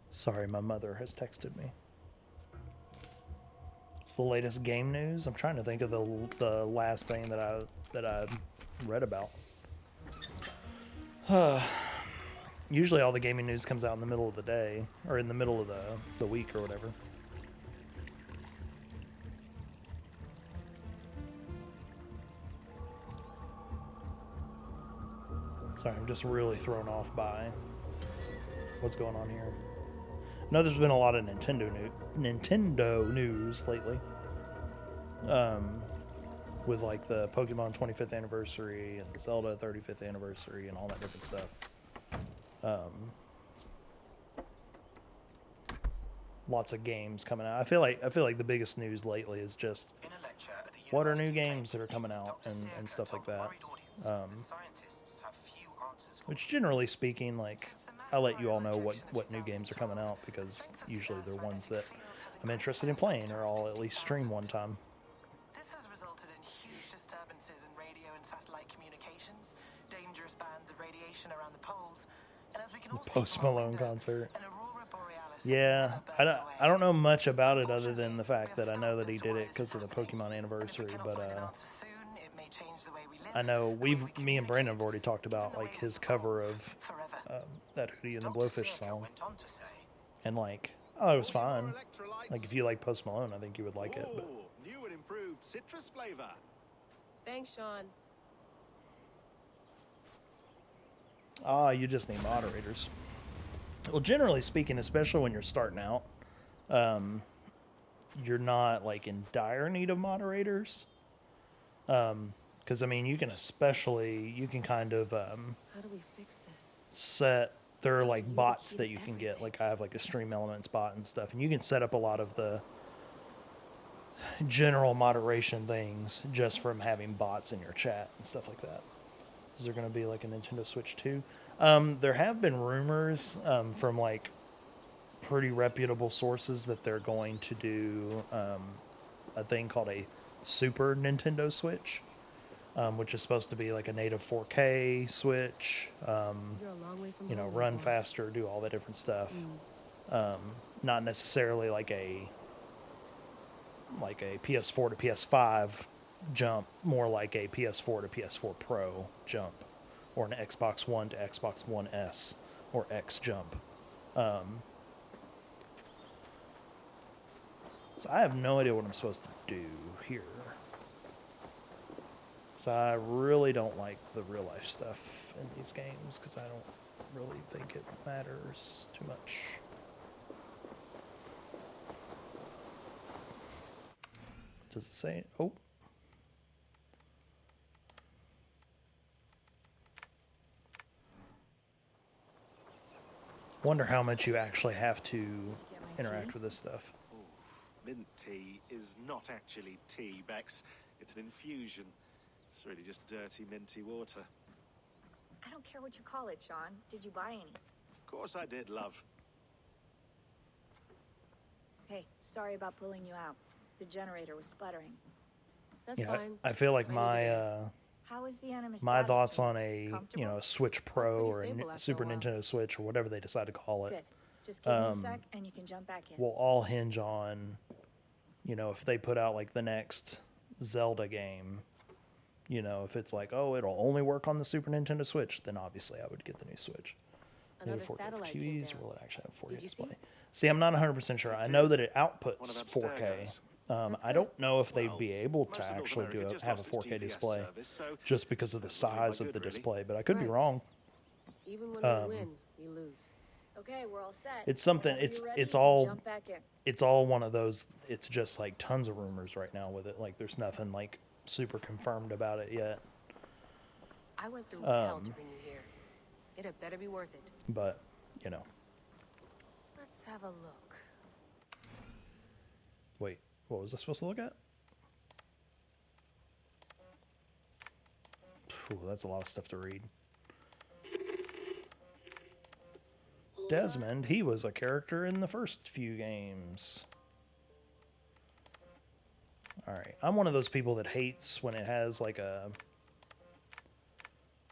Sorry, my mother has texted me. It's the latest game news. I'm trying to think of the last thing that I read about. Usually all the gaming news comes out in the middle of the day, or in the middle of the week or whatever. Sorry, I'm just really thrown off by what's going on here. I know there's been a lot of Nintendo news lately. With like the Pokemon 25th anniversary and the Zelda 35th anniversary and all that different stuff. Lots of games coming out. I feel like the biggest news lately is just what are new games that are coming out and stuff like that. Which generally speaking, like, I'll let you all know what new games are coming out because usually they're ones that I'm interested in playing or I'll at least stream one time. This has resulted in huge disturbances in radio and satellite communications, dangerous bands of radiation around the poles, and as we can all see Post from our Malone window, concert. an aurora borealis Yeah, I don't know much about it other than the fact that I know that he did it because of the Pokemon anniversary, but I know me and Brandon have already talked about like his cover of that Hootie and the Blowfish song, and like, oh, it was fine. Like if you like Post Malone, I think you would like it. But New and improved citrus flavor. Thanks, Sean. you just need moderators. Well, generally speaking, especially when you're starting out, you're not like in dire need of moderators. Because I mean, you can kind of How do we fix this? set. There are like bots that you can get. Like I have like a Stream Elements bot and stuff, and you can set up a lot of the general moderation things just from having bots in your chat and stuff like that. Is there going to be like a Nintendo Switch 2? There have been rumors from like pretty reputable sources that they're going to do a thing called a Super Nintendo Switch, which is supposed to be like a native 4K Switch, you know, run faster, do all that different stuff. Not necessarily like a PS4 to PS5 jump, more like a PS4 to PS4 Pro jump, or an Xbox One to Xbox One S or X jump. So I have no idea what I'm supposed to do here. So I really don't like the real life stuff in these games because I don't really think it matters too much. Does it say? Oh. Wonder how much you actually have to interact with this stuff. Ooh, mint tea is not actually tea, Bex. It's an infusion. It's really just dirty, minty water. I don't care what you call it, Sean. Did you buy any? Of course I did, love. Hey, sorry about pulling you out. The generator was sputtering. That's Yeah, fine. I feel like I need my How is the Animus my data thoughts stream? on a Comfortable? a Switch Pro pretty or a stable after Super a while. Nintendo Switch or whatever they decide to call it Good. Just give me a sec and you can jump back in. will all hinge on, if they put out like the next Zelda game, if it's like, oh, it'll only work on the Super Nintendo Switch, then obviously I would get the new Switch. Maybe Another 4K for satellite came TVs, down. or will it actually have 4K Did you display? see? See, I'm not 100% sure. I know that it One outputs of 4K. Abstergo's. I don't know if they'd Well, be able to most of North actually America just have a lost its 4K TVS display service, so just because of the that's not really size of good, the really. display, but I could be Right. wrong. Even when Um, we win, we lose. Okay, we're all set. It's something. Whenever you're ready, It's you can all. jump back in. It's all one of those. It's just like tons of rumors right now with it. Like there's nothing like super confirmed about it yet. I went through hell to bring you here. It had better be worth it. But Let's have a look. wait, what was I supposed to look at? Phew, that's a lot of stuff to read. Desmond, he was a character in the first few games. Alright, I'm one of those people that hates when it has like a,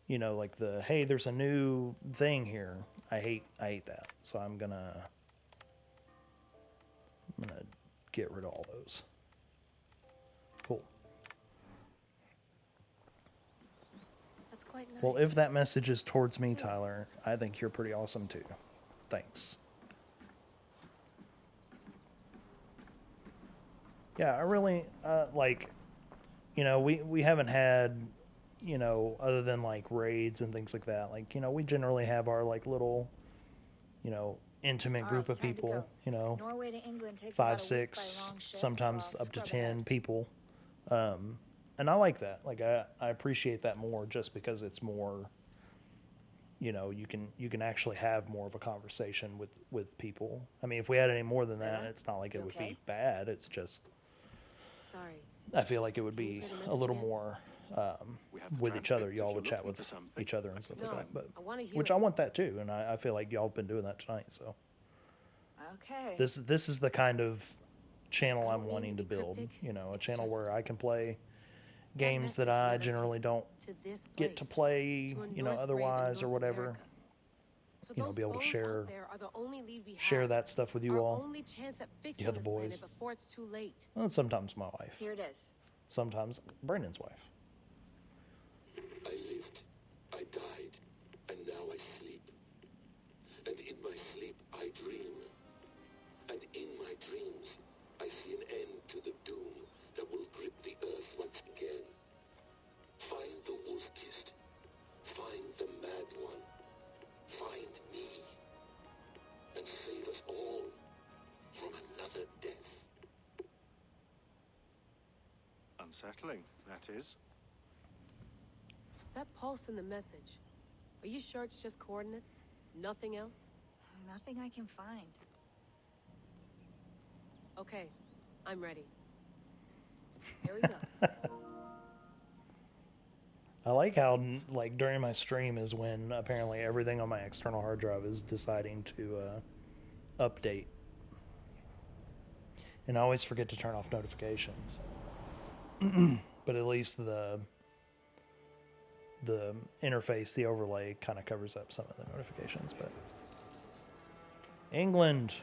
like the, hey, there's a new thing here. I hate that. So I'm gonna get rid of all those. Cool. That's quite nice. Well, if that message is towards me, Tyler, I think you're pretty awesome too. Thanks. Yeah, I really we haven't had, other than like raids and things like that. Like, we generally have our like little, intimate All group right, of time to people, Norway to England takes 5, about a week 6, by long ship, sometimes so I'll up to scrub 10 ahead. people. And I like that. Like I appreciate that more just because it's more, you can actually have more of a conversation with people. I mean, if we had any more than that, it's not like it You would okay? be bad. It's just Sorry. I feel like it would Can you be play the a message little again? more We have the with each other. transcript if Y'all you're would chat looking with for something. each other and stuff No, like that. But I wanna hear which it. I want that too, and I feel like y'all been doing that tonight. So Okay. this is the kind of channel I I'm don't mean wanting to to be build. cryptic. A It's channel just where I can play games that message I led us generally don't to this get to place, play, to a Norse grave in otherwise or North whatever. America. So Be those able to bones share out there are the only lead we share have. that stuff with you Our all. only chance at fixing the this boys. planet before it's too late. Well, sometimes my wife. Here it is. Sometimes Brandon's wife. I lived, I died, and now I sleep. And in my sleep I dream. And in my dreams I see an end to the doom that will grip the earth once again. Find the wolf-kissed. Find the mad one. Find me. And save us all from another death. Unsettling, that is. That pulse in the message. Are you sure it's just coordinates? Nothing else? Nothing I can find. Okay, I'm ready. Here we go. I like how during my stream is when apparently everything on my external hard drive is deciding to update. And I always forget to turn off notifications. But at least the interface, the overlay kind of covers up some of the notifications. But England.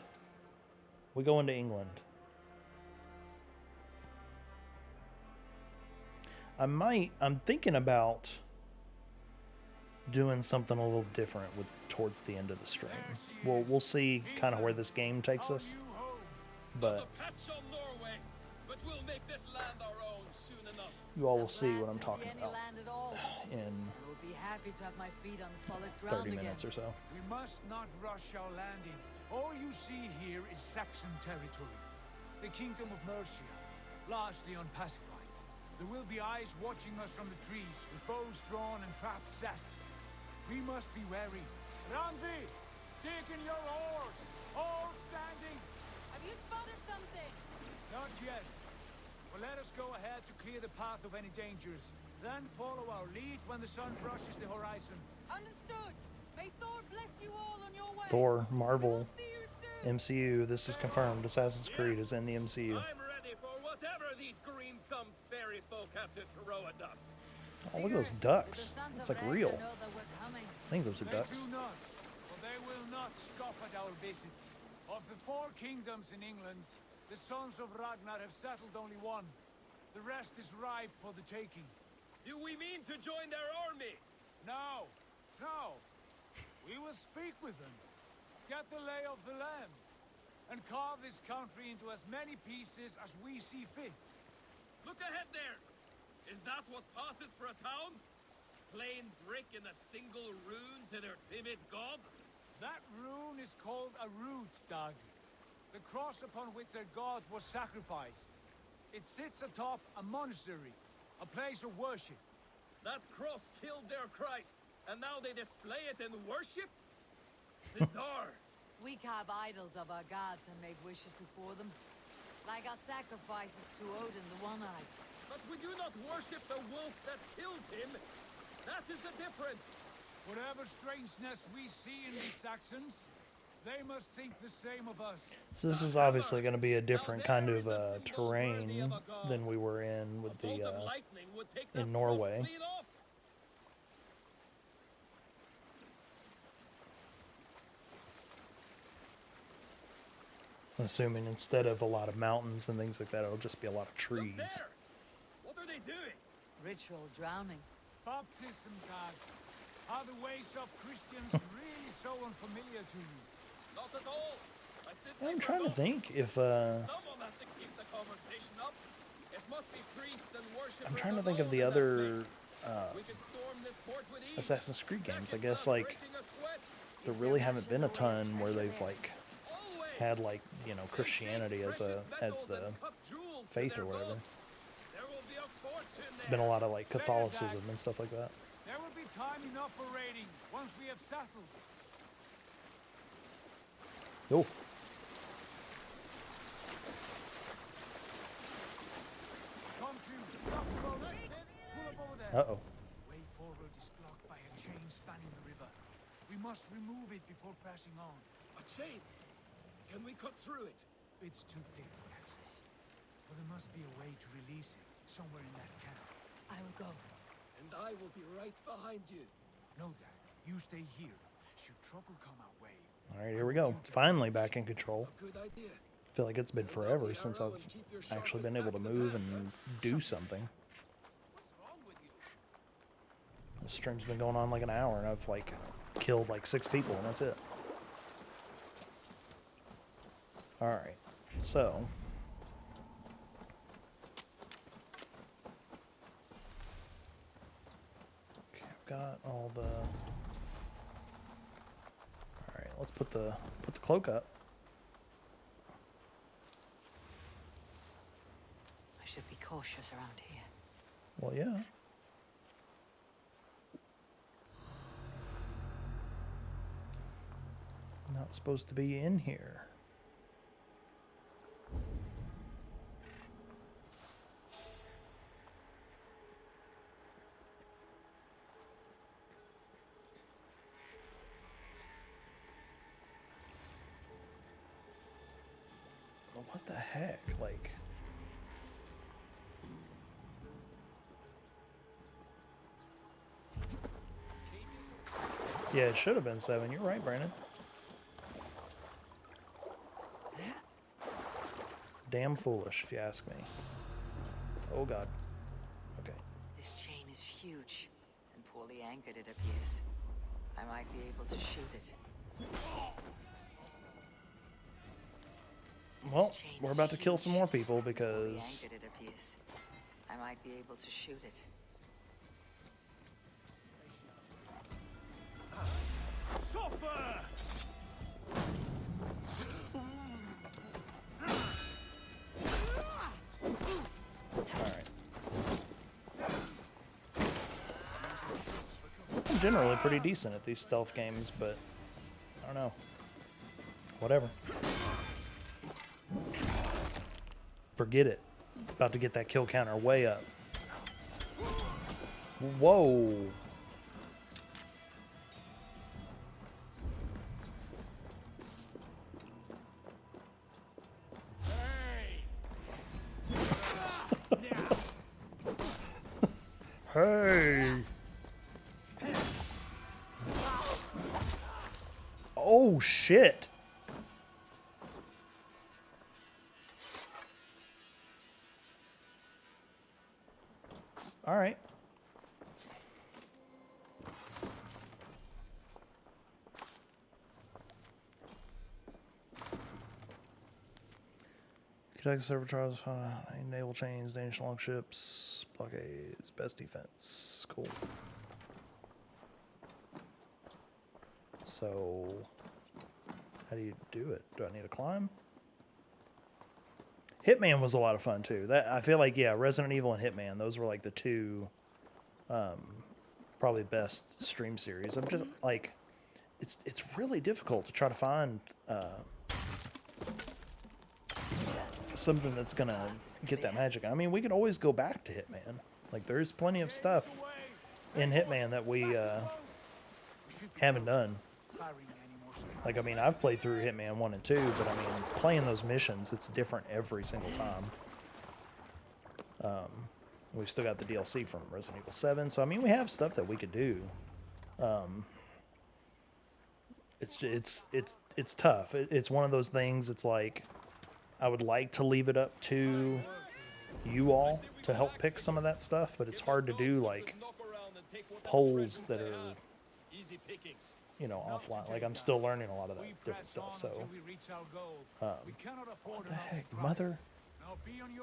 We go into England. I'm thinking about doing something a little different towards the end of the stream. We'll see kind of where this game takes us. But Patch on Norway, but we'll make this land our own soon enough. you all will see what I'm talking about in We'll be happy to have my feet on solid ground 30 again. minutes or so. We must not rush our landing. All you see here is Saxon territory. The Kingdom of Mercia, largely unpacified. There will be eyes watching us from the trees, with bows drawn and traps set. We must be wary. Randi, dig in your oars! All standing! Have you spotted something? Not yet. But let us go ahead to clear the path of any dangers. Then follow our lead when the sun brushes the horizon. Understood. May Thor bless you all on your way. Thor, Marvel, MCU. This is confirmed. Assassin's Creed is in the MCU. I'm ready for whatever these green-thumbed fairy folk have to throw at us. Oh, look at those ducks. It's like real. I think those are They ducks. do not, for they will not scoff at our visit. Of the 4 kingdoms in England, the sons of Ragnar have settled only one. The rest is ripe for the taking. Do we mean to join their army? No, no. We will speak with them, get the lay of the land, and carve this country into as many pieces as we see fit. Look ahead there! Is that what passes for a town? Plain brick in a single rune to their timid god? That rune is called a root, Doug. The cross upon which their god was sacrificed. It sits atop a monastery, a place of worship. That cross killed their Christ, and now they display it in worship? Bizarre. We carve idols of our gods and make wishes before them. Like our sacrifices to Odin, the One-Eyed. But we do not worship the wolf that kills him. That is the difference. Whatever strangeness we see in these Saxons, they must think the same of us. So this is obviously going to be a different kind of terrain than we were in with the in Norway. I'm assuming instead of a lot of mountains and things like that, it'll just be a lot of trees. What are they doing? Ritual drowning. Baptism, God. Are the ways of Christians really so unfamiliar to you? Not at all. I'm trying to think if Someone has to keep the conversation up. It must be priests and worshippers. I'm trying to think of the other Assassin's Creed games. I guess like there really haven't been a ton where they've like had like, you know, Christianity as the faith or whatever. It's been a lot of like Catholicism and stuff like that. There will be time enough for raiding once we have settled. Oh. Come to, stop the boats. Pull up over there. Uh-oh. Way forward is blocked by a chain spanning the river. We must remove it before passing on. A chain? Can we cut through it? It's too thick for access. But there must be a way to release it somewhere in that camp. I will go. And I will be right behind you. No, Dad. You stay here. Should trouble come our way. All right, here we go. Finally back in control. Good idea. I feel like it's been forever since I've actually been able to move and do something. This stream's been going on like an hour, and I've like killed like 6 people, and that's it. All right, so okay, I've got all the. All right, let's put the cloak up. I should be cautious around here. Well, yeah. Not supposed to be in here. Well, what the heck? Like... Yeah, it should have been 7. You're right, Brandon. Damn foolish, if you ask me. Oh, God. Okay. This chain is huge and poorly anchored, it appears. I might be able to shoot it. Well, we're about to kill some more people because... Anchored, it appears. I might be able to shoot it. Suffer! I'm generally pretty decent at these stealth games, but I don't know. Whatever. Forget it. About to get that kill counter way up. Whoa. Hey. Oh, shit. All right. Conduct several trials, naval chains, Danish longships, blockades, best defense. Cool. So, how do you do it? Do I need to climb? Hitman was a lot of fun too. That I feel like, yeah, Resident Evil and Hitman, those were like the two probably best stream series. I'm just like, it's really difficult to try to find something that's gonna get that magic. I mean, we could always go back to Hitman. Like, there's plenty of stuff in Hitman that we haven't done. Like, I mean, I've played through Hitman 1 and 2, but I mean, playing those missions, it's different every single time. We've still got the DLC from Resident Evil 7, so I mean, we have stuff that we could do. It's tough. It's one of those things. It's like, I would like to leave it up to you all to help pick some of that stuff, but it's hard to do like polls that are, you know, offline. Like, I'm still learning a lot of that different stuff. So, what the heck, mother?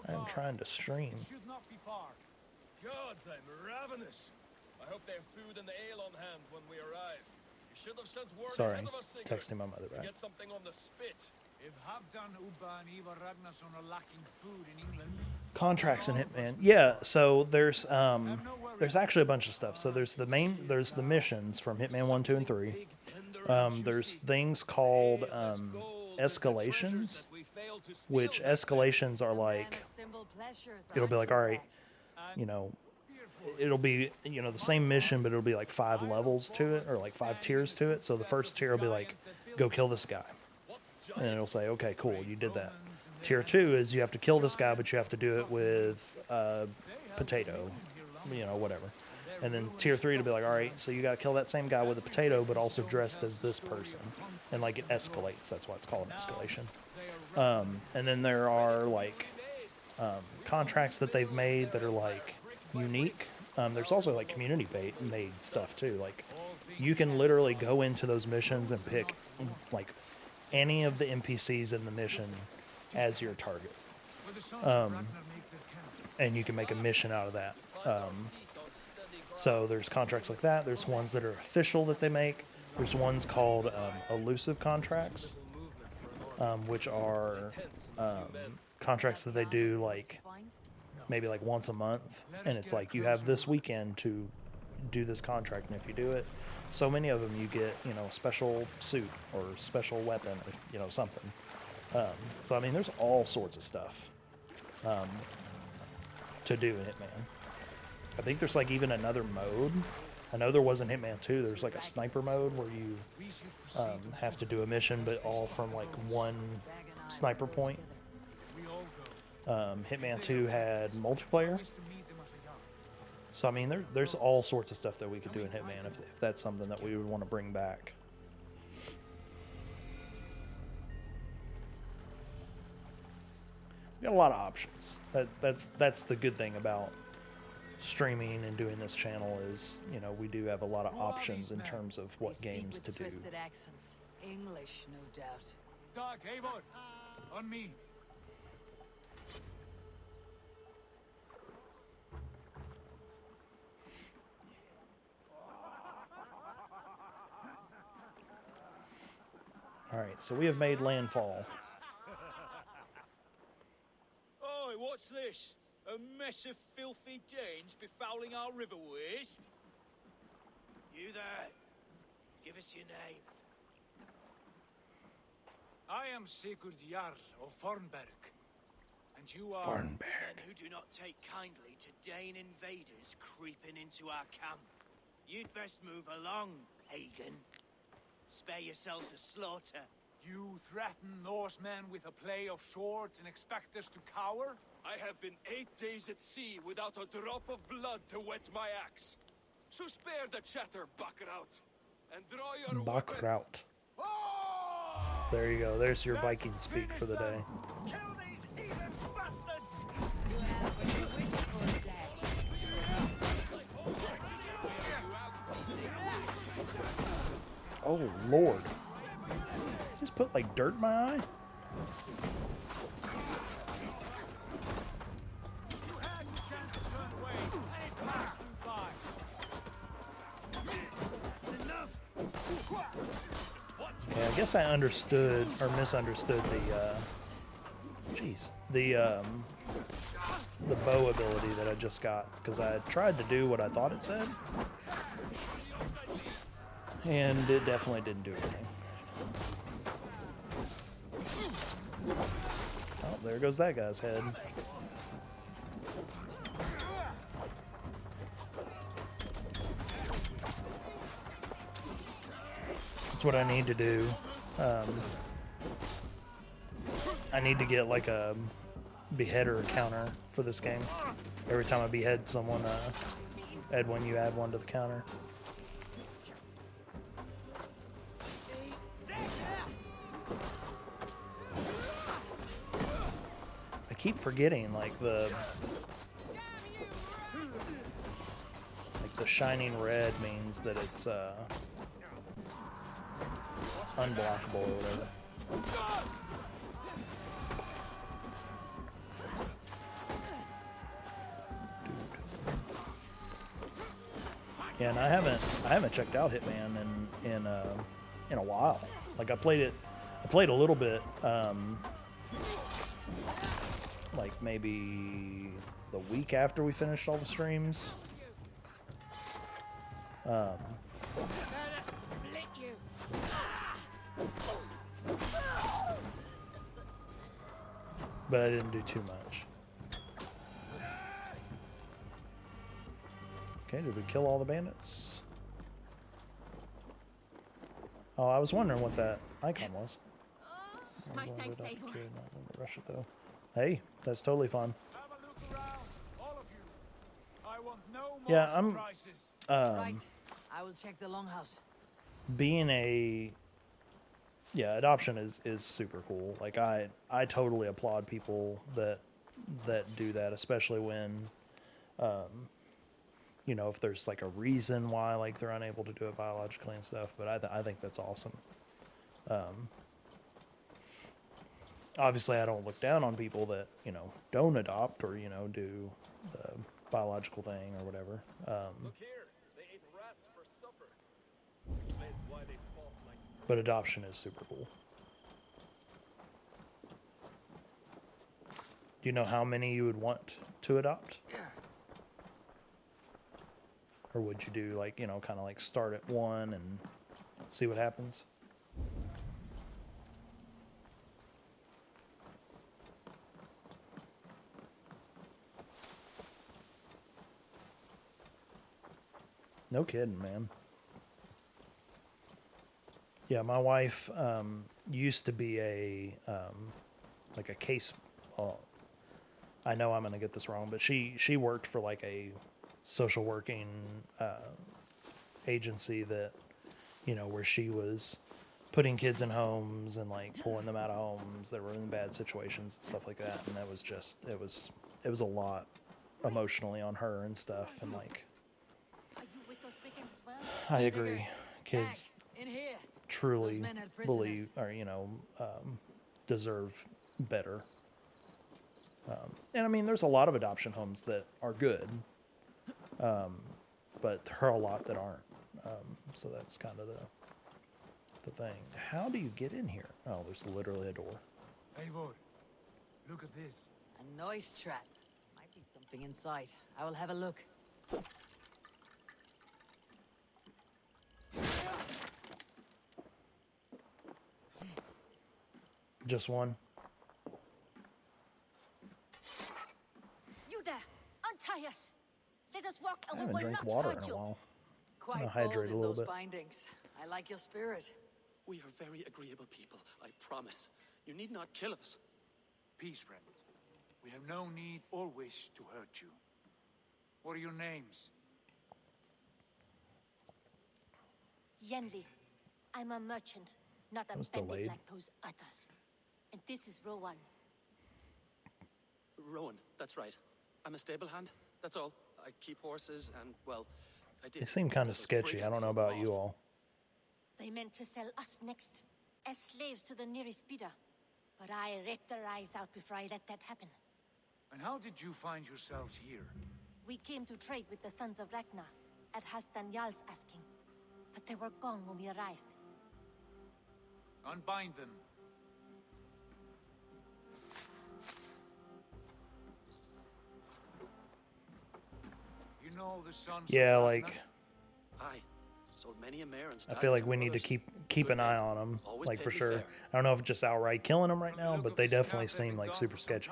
I'm trying to stream. Gods, I'm ravenous. I hope they have food and ale on hand when we arrive. You should have sent word ahead of us, Sigurd. Texting my mother back. Get something on the spit. If Halfdan, Ubba, and Ivar Ragnarsson are lacking food in England. Contracts in Hitman. Yeah, so there's actually a bunch of stuff. So there's the missions from Hitman 1, 2, and 3. There's things called escalations, which escalations are like, it'll be like, all right, you know, it'll be, you know, the same mission, but it'll be like 5 levels to it, or like 5 tiers to it. So the first tier will be like, go kill this guy. And it'll say, okay, cool, you did that. Tier 2 is you have to kill this guy, but you have to do it with potato, you know, whatever. And then tier 3 to be like, all right, so you got to kill that same guy with a potato, but also dressed as this person. And like, it escalates. That's why it's called an escalation. And then there are like contracts that they've made that are like unique. There's also like community made stuff too. Like, you can literally go into those missions and pick like any of the NPCs in the mission as your target. And you can make a mission out of that. So there's contracts like that. There's ones that are official that they make. There's ones called elusive contracts, which are contracts that they do like maybe like once a month. And it's like, you have this weekend to do this contract. And if you do it, so many of them you get, you know, a special suit or special weapon or, you know, something. So, I mean, there's all sorts of stuff to do in Hitman. I think there's like even another mode. I know there was in Hitman 2. There's like a sniper mode where you have to do a mission, but all from like one sniper point. Hitman 2 had multiplayer. So, I mean, there's all sorts of stuff that we could do in Hitman if that's something that we would want to bring back. We got a lot of options. That's the good thing about streaming and doing this channel is, you know, we do have a lot of options in terms of what games to do. Twisted accents. English, no doubt. Doc, Eivor, on me. Alright, so we have made landfall. Oi, what's this? A mess of filthy Danes befouling our riverways? You there. Give us your name. I am Sigurd Jarl of Fornberg. And you are... Men who do not take kindly to Dane invaders creeping into our camp. You'd best move along, pagan. Spare yourselves a slaughter. You threaten Norsemen with a play of swords and expect us to cower? I have been 8 days at sea without a drop of blood to wet my axe. So spare the chatter, Backraut, and draw your weapon. Backraut. There you go. There's your Viking speak for the day. Kill these heathen bastards! Oh, Lord. Just put, like, dirt in my eye? Okay, I guess I understood, or misunderstood the bow ability that I just got, because I tried to do what I thought it said, and it definitely didn't do anything. Oh, there goes that guy's head. That's what I need to do. I need to get like a beheader counter for this game. Every time I behead someone, Edwin, you add one to the counter. I keep forgetting, like the shining red means that it's unblockable or whatever. Yeah, and I haven't checked out Hitman in a while. Like I played a little bit, like maybe the week after we finished all the streams. But I didn't do too much. Okay, did we kill all the bandits? Oh, I was wondering what that icon was. My thanks, Eivor. Not going to rush it though. Hey, that's totally fun. Have a look around, all of you. I want no more Yeah, I'm surprises. Right. I will check the longhouse. being adoption is super cool. Like I totally applaud people that do that, especially when you know, if there's like a reason why like they're unable to do it biologically and stuff. But I think that's awesome. Obviously, I don't look down on people that, you know, don't adopt or, you know, do the biological thing or whatever. Look here, they ate rats for supper. Explains why they fought like. But adoption is super cool. Do you know how many you would want to adopt? Or would you do like, you know, kind of like start at one and see what happens? No kidding, man. Yeah, my wife used to be a like a case. I know I'm gonna get this wrong, but she worked for like a social working agency that, you know, where she was putting kids in homes and like pulling them out of homes that were in bad situations and stuff like that. And that was just it was a lot emotionally on her and stuff. And like, I agree, kids truly believe or, you know, deserve better. And I mean, there's a lot of adoption homes that are good, but there are a lot that aren't. So that's kind of the thing. How do you get in here? Oh, there's literally a door. Eivor, look at this. A noise trap. Might be something inside. I will have a look. Just one. You there! Untie us! Let us walk I and we haven't will drank not water hurt in a you. while. Quite I'm gonna bold hydrate a in little those bit. bindings. I like your spirit. We are very agreeable people, I promise. You need not kill us. Peace, friend. We have no need or wish to hurt you. What are your names? Yenli. I'm a merchant, not a That was bandit delayed. like those others. And this is Rowan. Rowan, that's right. I'm a stable hand, that's all. I keep horses and, well, I did. They seem kind of sketchy. I don't know about you all. They meant to sell us next, as slaves to the nearest bidder. But I ripped their eyes out before I let that happen. And how did you find yourselves here? We came to trade with the Sons of Ragnar, at Halfdan Jarl's asking. But they were gone when we arrived. Unbind them. You know the Sons Yeah, of like, Ragnar? Aye. Sold many a mare and I feel like we need to keep an eye on them, Always like paid for me sure. fair. I don't know if it's just outright killing them right now, but they definitely seem like super sketchy.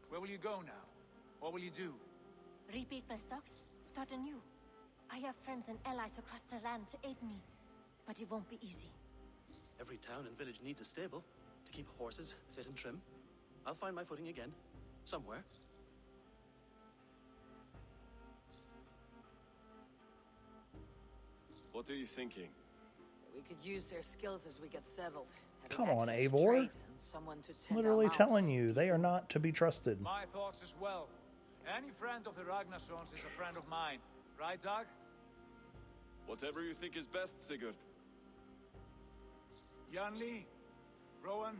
Where will you go now? What will you do? Rebuild my stocks, start anew. I have friends and allies across the land to aid me, but it won't be easy. Every town and village needs a stable to keep horses fit and trim. I'll find my footing again, somewhere. What are you thinking? We could use their skills as we get settled. Having Come on, access to Eivor. trade and someone to tend our Literally mouths. telling you, they are not to be trusted. My thoughts as well. Any friend of the Ragnarsons is a friend of mine. Right, Dag? Whatever you think is best, Sigurd. Janli, Rowan,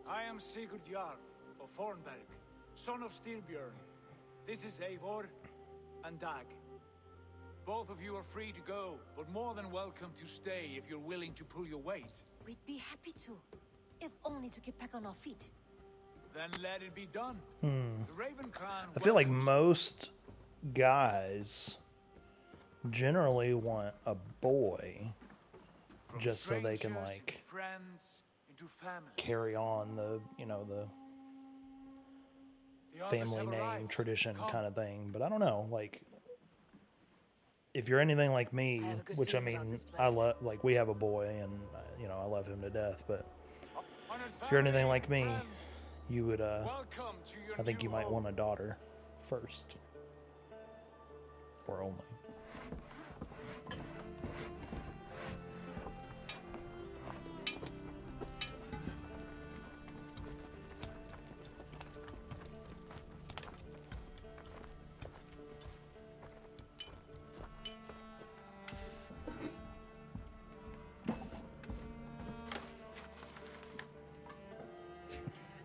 I am Sigurd Jarl of Fornberg, son of Styrbjörn. This is Eivor and Dag. Both of you are free to go, but more than welcome to stay if you're willing to pull your weight. We'd be happy to, if only to get back on our feet. Then let it be done. Hmm. The Raven clan I feel like welcomes- most guys generally want a boy From just so they can, strangers like, into friends into family. carry on the, you know, the others family have name arrived. tradition Come. kind of thing. But I don't know, like, if you're anything like me, have a good which I feeling about mean, this I place. love, like, we have a boy and, you know, I love him to death, but if you're anything like me, you would, Welcome to your I think new you might home. want a daughter first. Or only.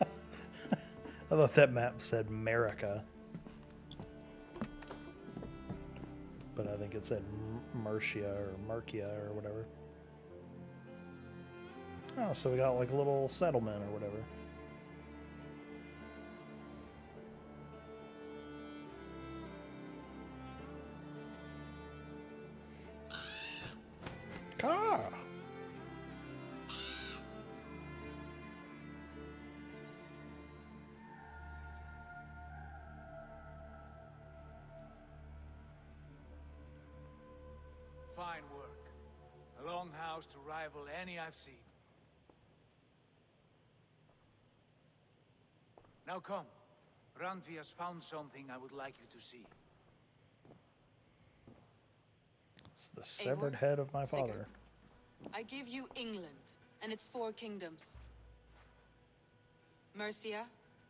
I thought that map said America. But I think it said Mercia or Mercia or whatever. Oh, so we got like a little settlement or whatever. Car! Fine work. A longhouse to rival any I've seen. Now come. Randvi has found something I would like you to see. It's the severed head of my Sigurd. father. I give you England and its 4 kingdoms. Mercia,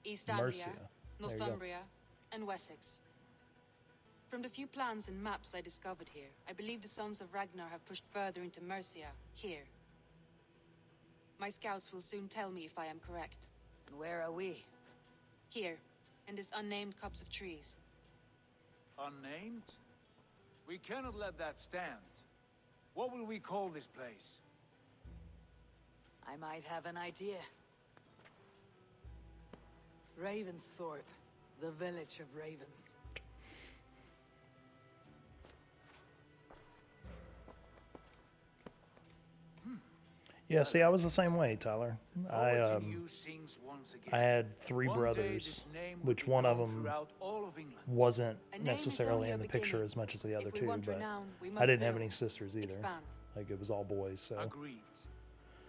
East Anglia, Mercia. There you go. Northumbria, and Wessex. From the few plans and maps I discovered here, I believe the Sons of Ragnar have pushed further into Mercia, here. My scouts will soon tell me if I am correct. And where are we? Here, in this unnamed copse of trees. Unnamed? We cannot let that stand. What will we call this place? I might have an idea. Ravensthorpe, the village of ravens. Yeah, see, I was the same way, Tyler. I had 3 One day brothers, this name will which be one of known them throughout all of England. wasn't A name is necessarily only a in the picture beginning. as much as the other If we 2, want but renown, we I must didn't have build, any sisters either. expand. Like, it was all boys, so Agreed.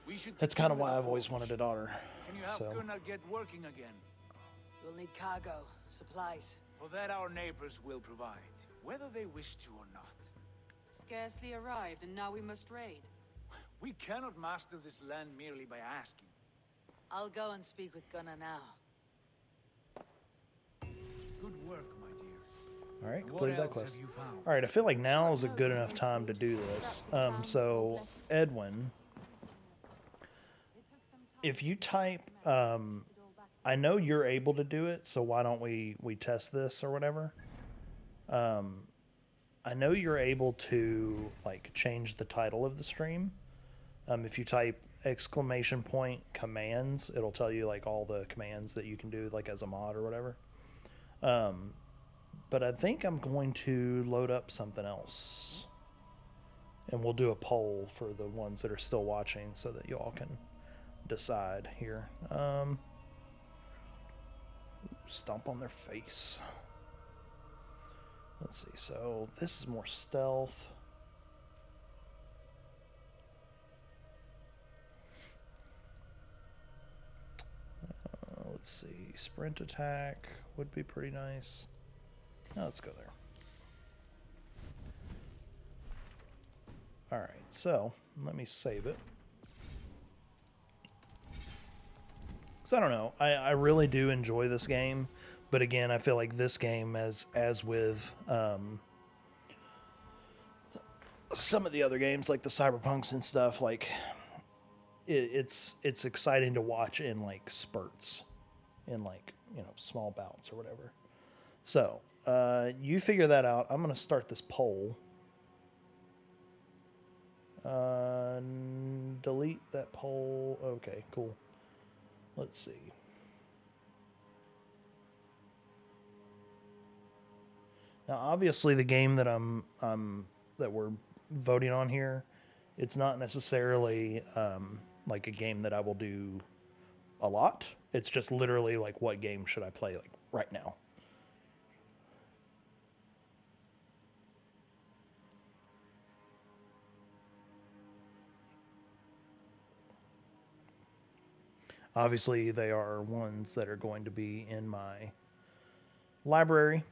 We should that's kind of begin why with I've always forge. wanted a daughter. Can you help So Gunnar get working again? We'll need cargo, supplies. For that our neighbors will provide, whether they wish to or not. Scarcely arrived, and now we must raid. We cannot master this land merely by asking. I'll go and speak with Gunnar now. Good work, my dear. All right, What completed that else quest. have you found? All right, I feel like now is a good enough time to do this. So Edwin, if you type, I know you're able to do it, so why don't we test this or whatever? I know you're able to like change the title of the stream. If you type !commands, it'll tell you like all the commands that you can do like as a mod or whatever. But I think I'm going to load up something else. And we'll do a poll for the ones that are still watching so that you all can decide here. Stomp on their face. Let's see. So this is more stealth. Let's see. Sprint attack would be pretty nice. Now let's go there. All right. So let me save it. Because I don't know. I really do enjoy this game. But again, I feel like this game, as with some of the other games, like the Cyberpunks and stuff, like it's exciting to watch in like spurts, in like, you know, small bouts or whatever. So you figure that out. I'm gonna start this poll. Delete that poll. Okay, cool. Let's see. Now, obviously, the game that that we're voting on here, it's not necessarily like a game that I will do a lot. It's just literally like, what game should I play like right now? Obviously, they are ones that are going to be in my library.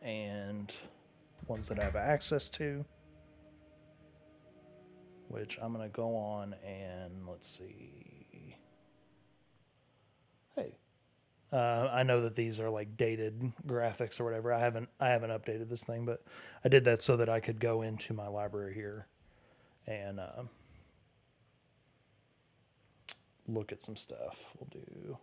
And ones that I have access to, which I'm going to go on and let's see. Hey, I know that these are like dated graphics or whatever. I haven't updated this thing, but I did that so that I could go into my library here and look at some stuff. We'll do.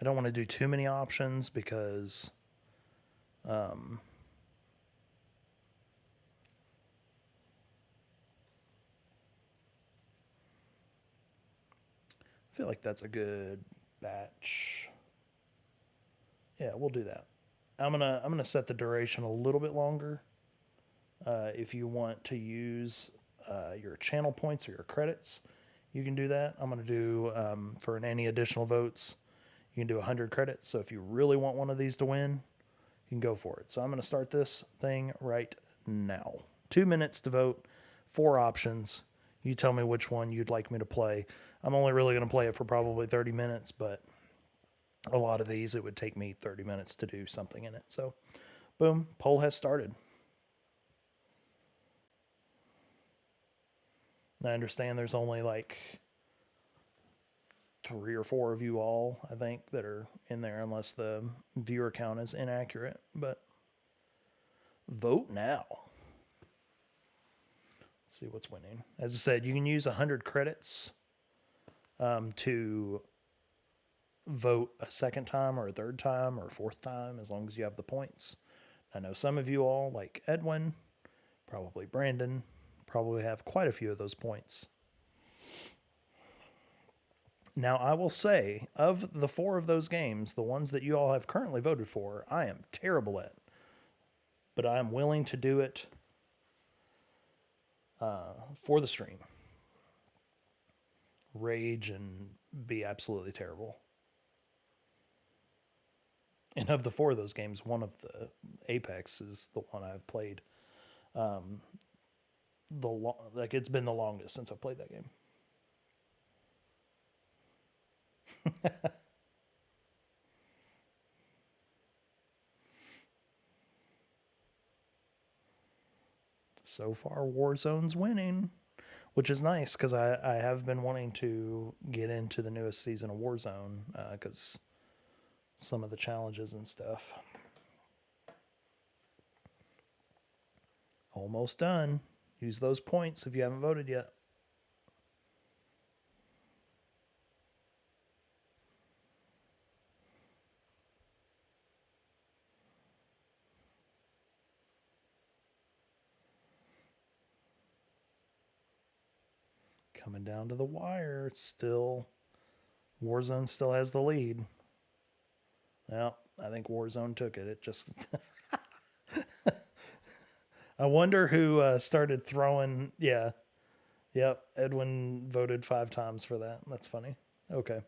I don't want to do too many options because I feel like that's a good batch. Yeah, we'll do that. I'm gonna set the duration a little bit longer. If you want to use your channel points or your credits, you can do that. I'm gonna do for any additional votes. You can do 100 credits. So if you really want one of these to win, you can go for it. So I'm going to start this thing right now. 2 minutes to vote, 4 options. You tell me which one you'd like me to play. I'm only really going to play it for probably 30 minutes, but a lot of these, it would take me 30 minutes to do something in it. So, boom, poll has started. I understand there's only like 3 or 4 of you all, I think, that are in there, unless the viewer count is inaccurate. But vote now. Let's see what's winning. As I said, you can use 100 credits to vote a second time or a third time or a fourth time, as long as you have the points. I know some of you all, like Edwin, probably Brandon, probably have quite a few of those points. Now, I will say, of the 4 of those games, the ones that you all have currently voted for, I am terrible at. But I am willing to do it for the stream. Rage and be absolutely terrible. And of the 4 of those games, one of the Apex is the one I've played like it's been the longest since I played that game. So far, Warzone's winning, which is nice because I have been wanting to get into the newest season of Warzone because some of the challenges and stuff. Almost done. Use those points if you haven't voted yet. Coming down to the wire. It's still... Warzone still has the lead. Well, I think Warzone took it. It just... I wonder who started throwing... Yeah. Yep. Edwin voted 5 times for that. That's funny. Okay.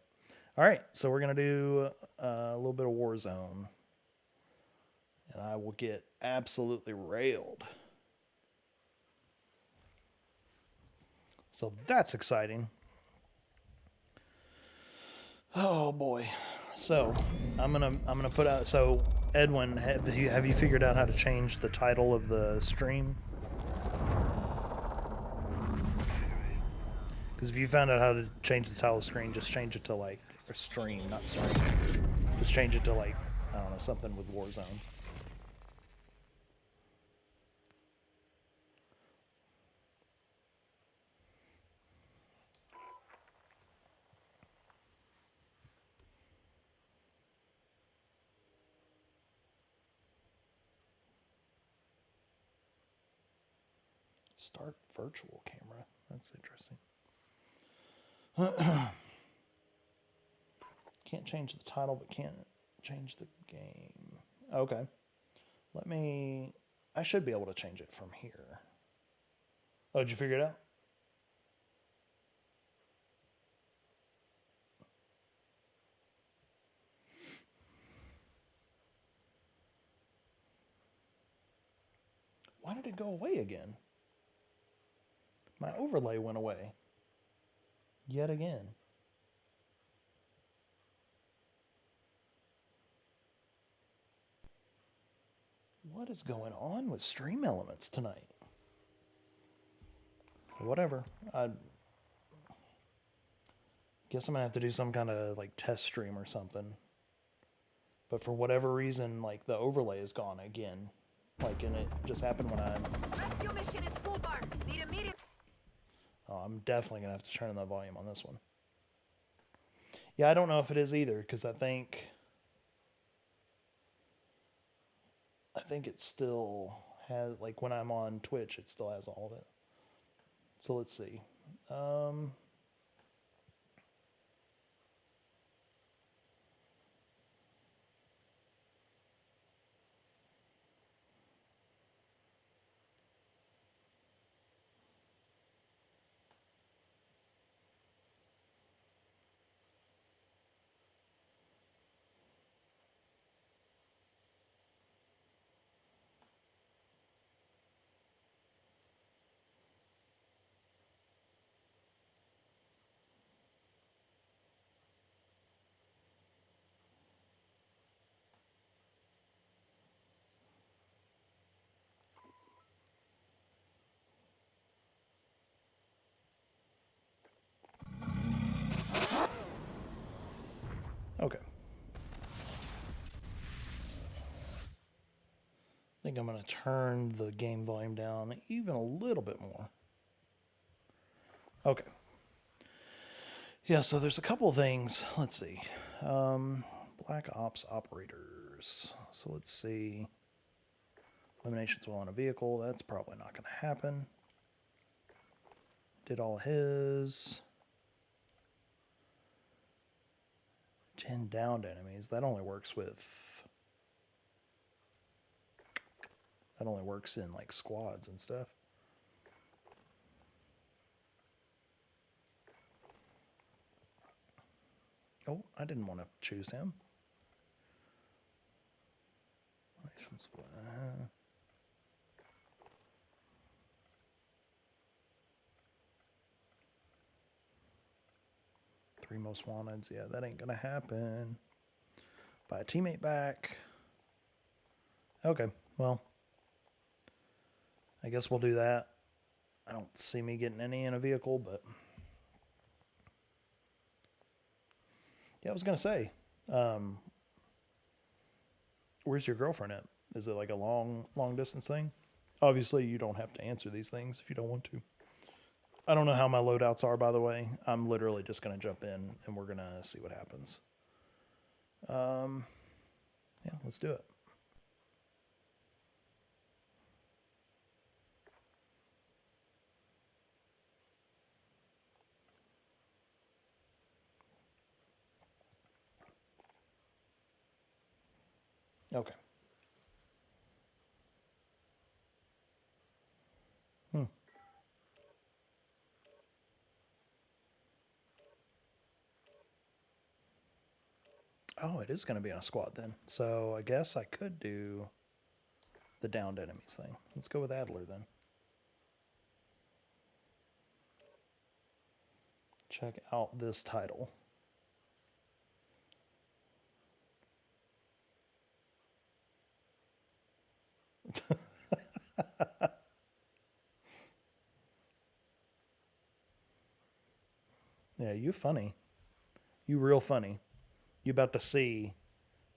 All right. So we're going to do a little bit of Warzone. And I will get absolutely railed. So that's exciting. Oh boy. So I'm gonna put out. So Edwin, have you figured out how to change the title of the stream? Because if you found out how to change the title of the screen, just change it to like or stream, not stream. Just change it to like I don't know, something with Warzone. Start virtual camera. That's interesting. Can't change the title, but can't change the game. Okay. Let me... I should be able to change it from here. Oh, did you figure it out? Why did it go away again? My overlay went away. Yet again. What is going on with Stream Elements tonight? Whatever. I guess I'm gonna have to do some kind of like test stream or something. But for whatever reason, like the overlay is gone again. Like, and it just happened when I... Rescue mission is full bar. Need immediate... Oh, I'm definitely gonna have to turn the volume on this one. Yeah, I don't know if it is either, because I think it still has, like when I'm on Twitch, it still has all of it. So let's see. Okay. I think I'm going to turn the game volume down even a little bit more. Okay. Yeah, so there's a couple of things. Let's see. Black Ops operators. So let's see. Eliminations while on a vehicle. That's probably not going to happen. Did all his. 10 downed enemies. That only works with... That only works in like squads and stuff. Oh, I didn't want to choose him. 3 most wanteds. Yeah, that ain't gonna happen. Buy a teammate back. Okay, well, I guess we'll do that. I don't see me getting any in a vehicle, but yeah, I was gonna say, where's your girlfriend at? Is it like a long distance thing? Obviously, you don't have to answer these things if you don't want to. I don't know how my loadouts are, by the way. I'm literally just gonna jump in and we're gonna see what happens. Yeah, let's do it. Okay. Oh, it is going to be on a squad then. So I guess I could do the downed enemies thing. Let's go with Adler then. Check out this title. Yeah, you funny. You real funny. You about to see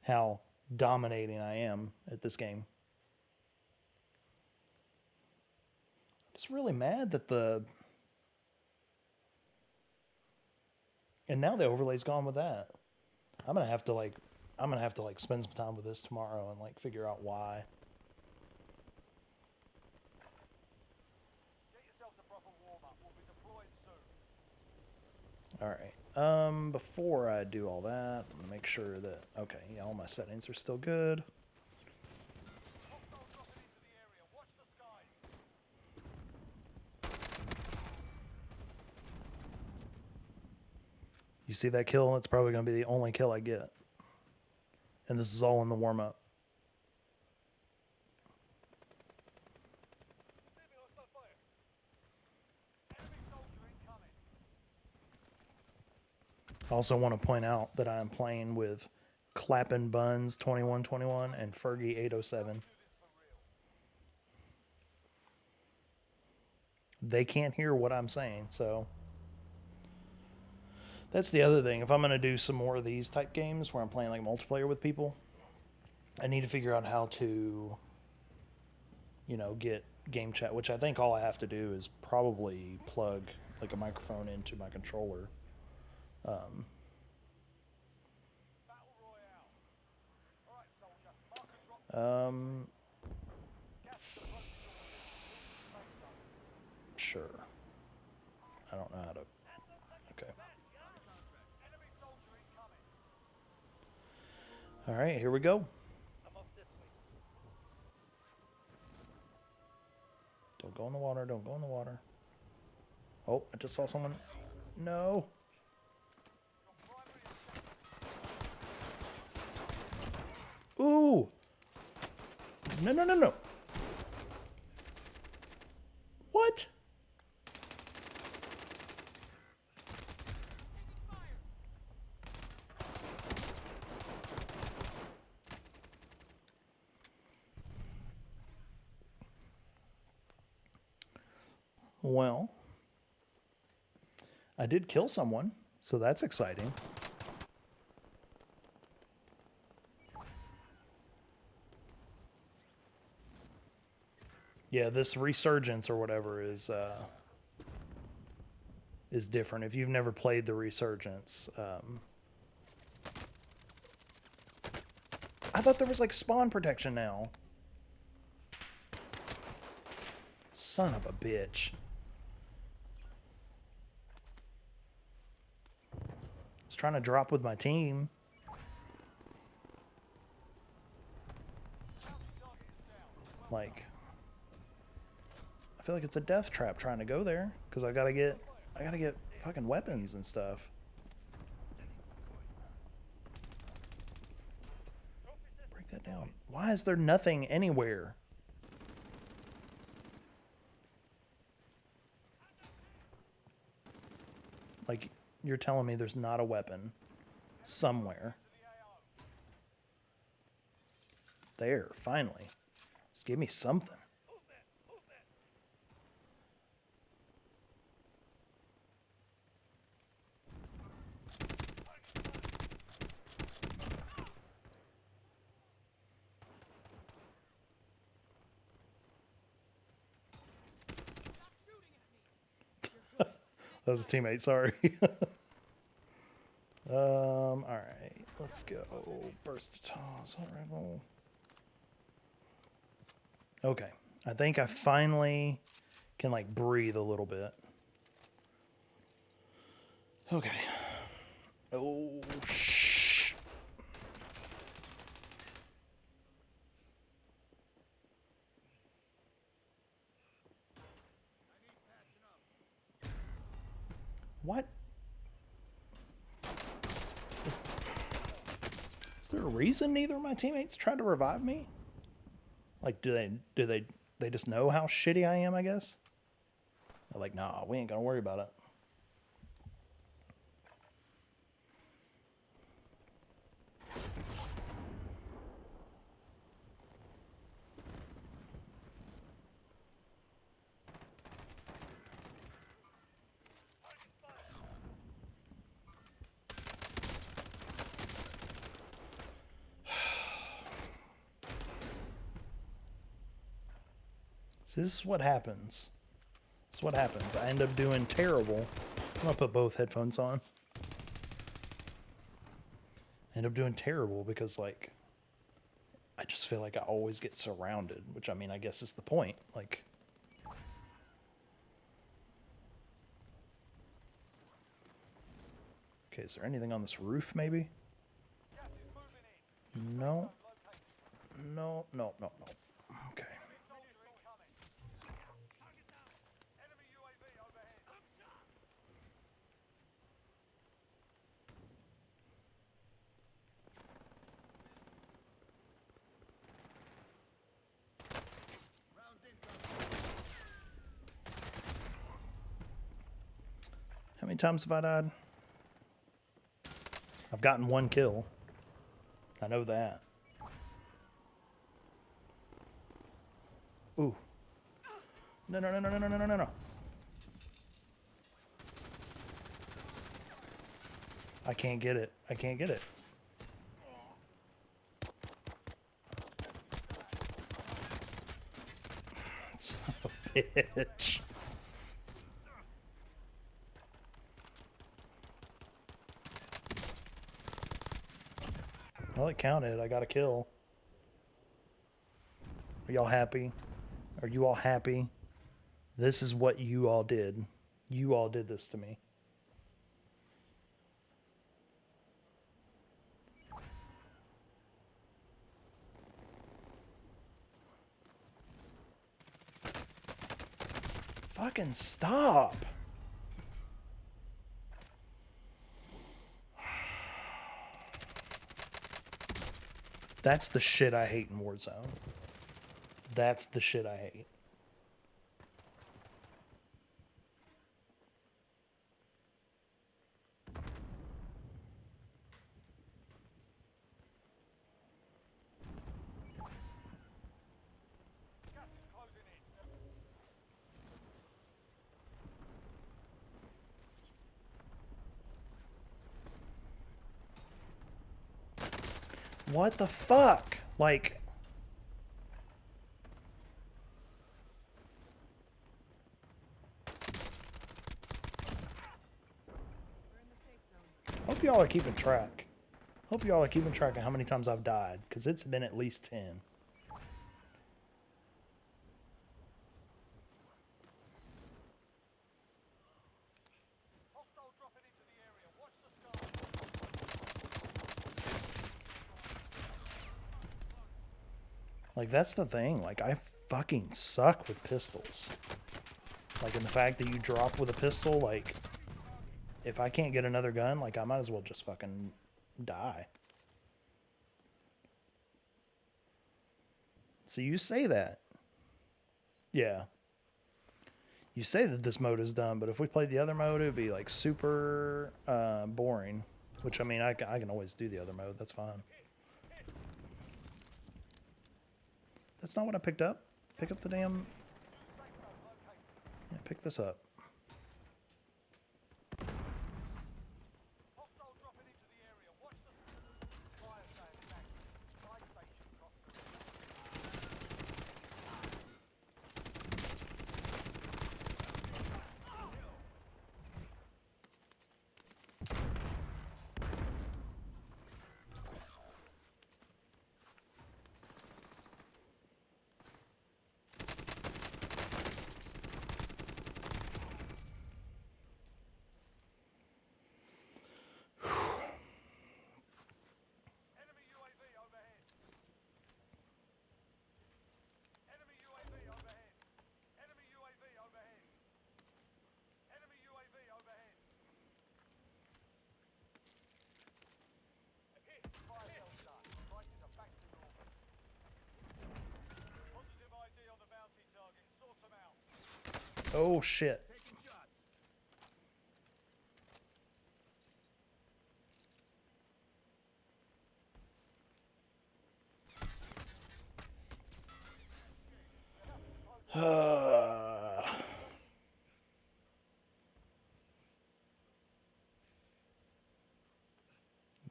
how dominating I am at this game. I'm just really mad that and now the overlay's gone with that. I'm gonna have to like spend some time with this tomorrow and like figure out why. All right. Before I do all that, I'm gonna make sure that okay, yeah, all my settings are still good. You see that kill? It's probably gonna be the only kill I get. And this is all in the warm-up. I also want to point out that I am playing with Clappin' Buns 2121 and Fergie 807. They can't hear what I'm saying, so that's the other thing. If I'm going to do some more of these type games where I'm playing like multiplayer with people, I need to figure out how to, you know, get game chat, which I think all I have to do is probably plug like a microphone into my controller. Sure. I don't know how to. Okay. All right, here we go. Don't go in the water. Don't go in the water. Oh, I just saw someone. No. Ooh. No, no, no, no. What? Well, I did kill someone, so that's exciting. Yeah, this resurgence or whatever is different. If you've never played the resurgence, I thought there was like spawn protection now. Son of a bitch. I was trying to drop with my team. Like, I feel like it's a death trap trying to go there because I gotta get fucking weapons and stuff. Break that down. Why is there nothing anywhere? Like, you're telling me there's not a weapon somewhere. There, finally. Just give me something. That was a teammate, sorry. Alright, let's go. Burst of toss, rifle. Okay, I think I finally can like breathe a little bit. Okay. Oh, shh. What? Is there a reason neither of my teammates tried to revive me? Like, do they just know how shitty I am, I guess? They're like, nah, we ain't gonna worry about it. So this is what happens. This is what happens. I end up doing terrible. I'm gonna put both headphones on. I end up doing terrible because, like, I just feel like I always get surrounded, which, I mean, I guess is the point. Like, okay, is there anything on this roof, maybe? No. No, no, no, no. Okay. How many times have I died? I've gotten 1 kill. I know that. Ooh. No, no, no, no, no, no, no, no, no. I can't get it. I can't get it. Son of a bitch. Well, it counted. I got a kill. Are y'all happy? Are you all happy? This is what you all did. You all did this to me. Fucking stop. That's the shit I hate in Warzone. That's the shit I hate. What the fuck? Like... Hope y'all are keeping track. Hope y'all are keeping track of how many times I've died, because it's been at least 10. Like, that's the thing. Like, I fucking suck with pistols. Like, and the fact that you drop with a pistol, like, if I can't get another gun, like, I might as well just fucking die. So you say that. Yeah. You say that this mode is done, but if we played the other mode, it would be like super boring. Which, I mean, I can always do the other mode. That's fine. That's not what I picked up. Pick up the damn... Yeah, pick this up. Oh, shit. You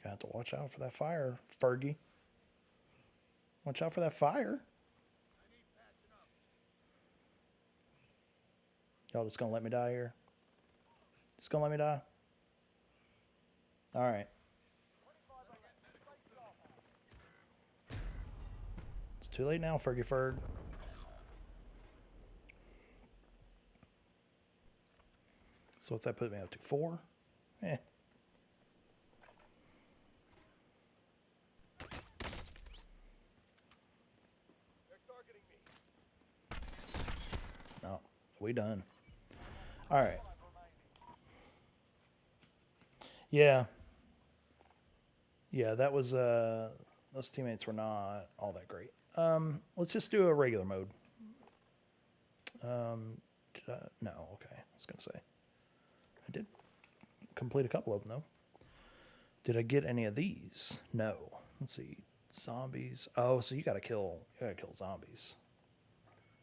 got to watch out for that fire, Fergie. Watch out for that fire. Y'all just gonna let me die here? Just gonna let me die? Alright. It's too late now, Fergie Ferg. So what's that put me up to? 4? Eh. No, we done. Alright. Yeah. Yeah, that was, those teammates were not all that great. Let's just do a regular mode. No, okay. I was gonna say. I did complete a couple of them, though. Did I get any of these? No. Let's see. Zombies. Oh, so you gotta kill zombies.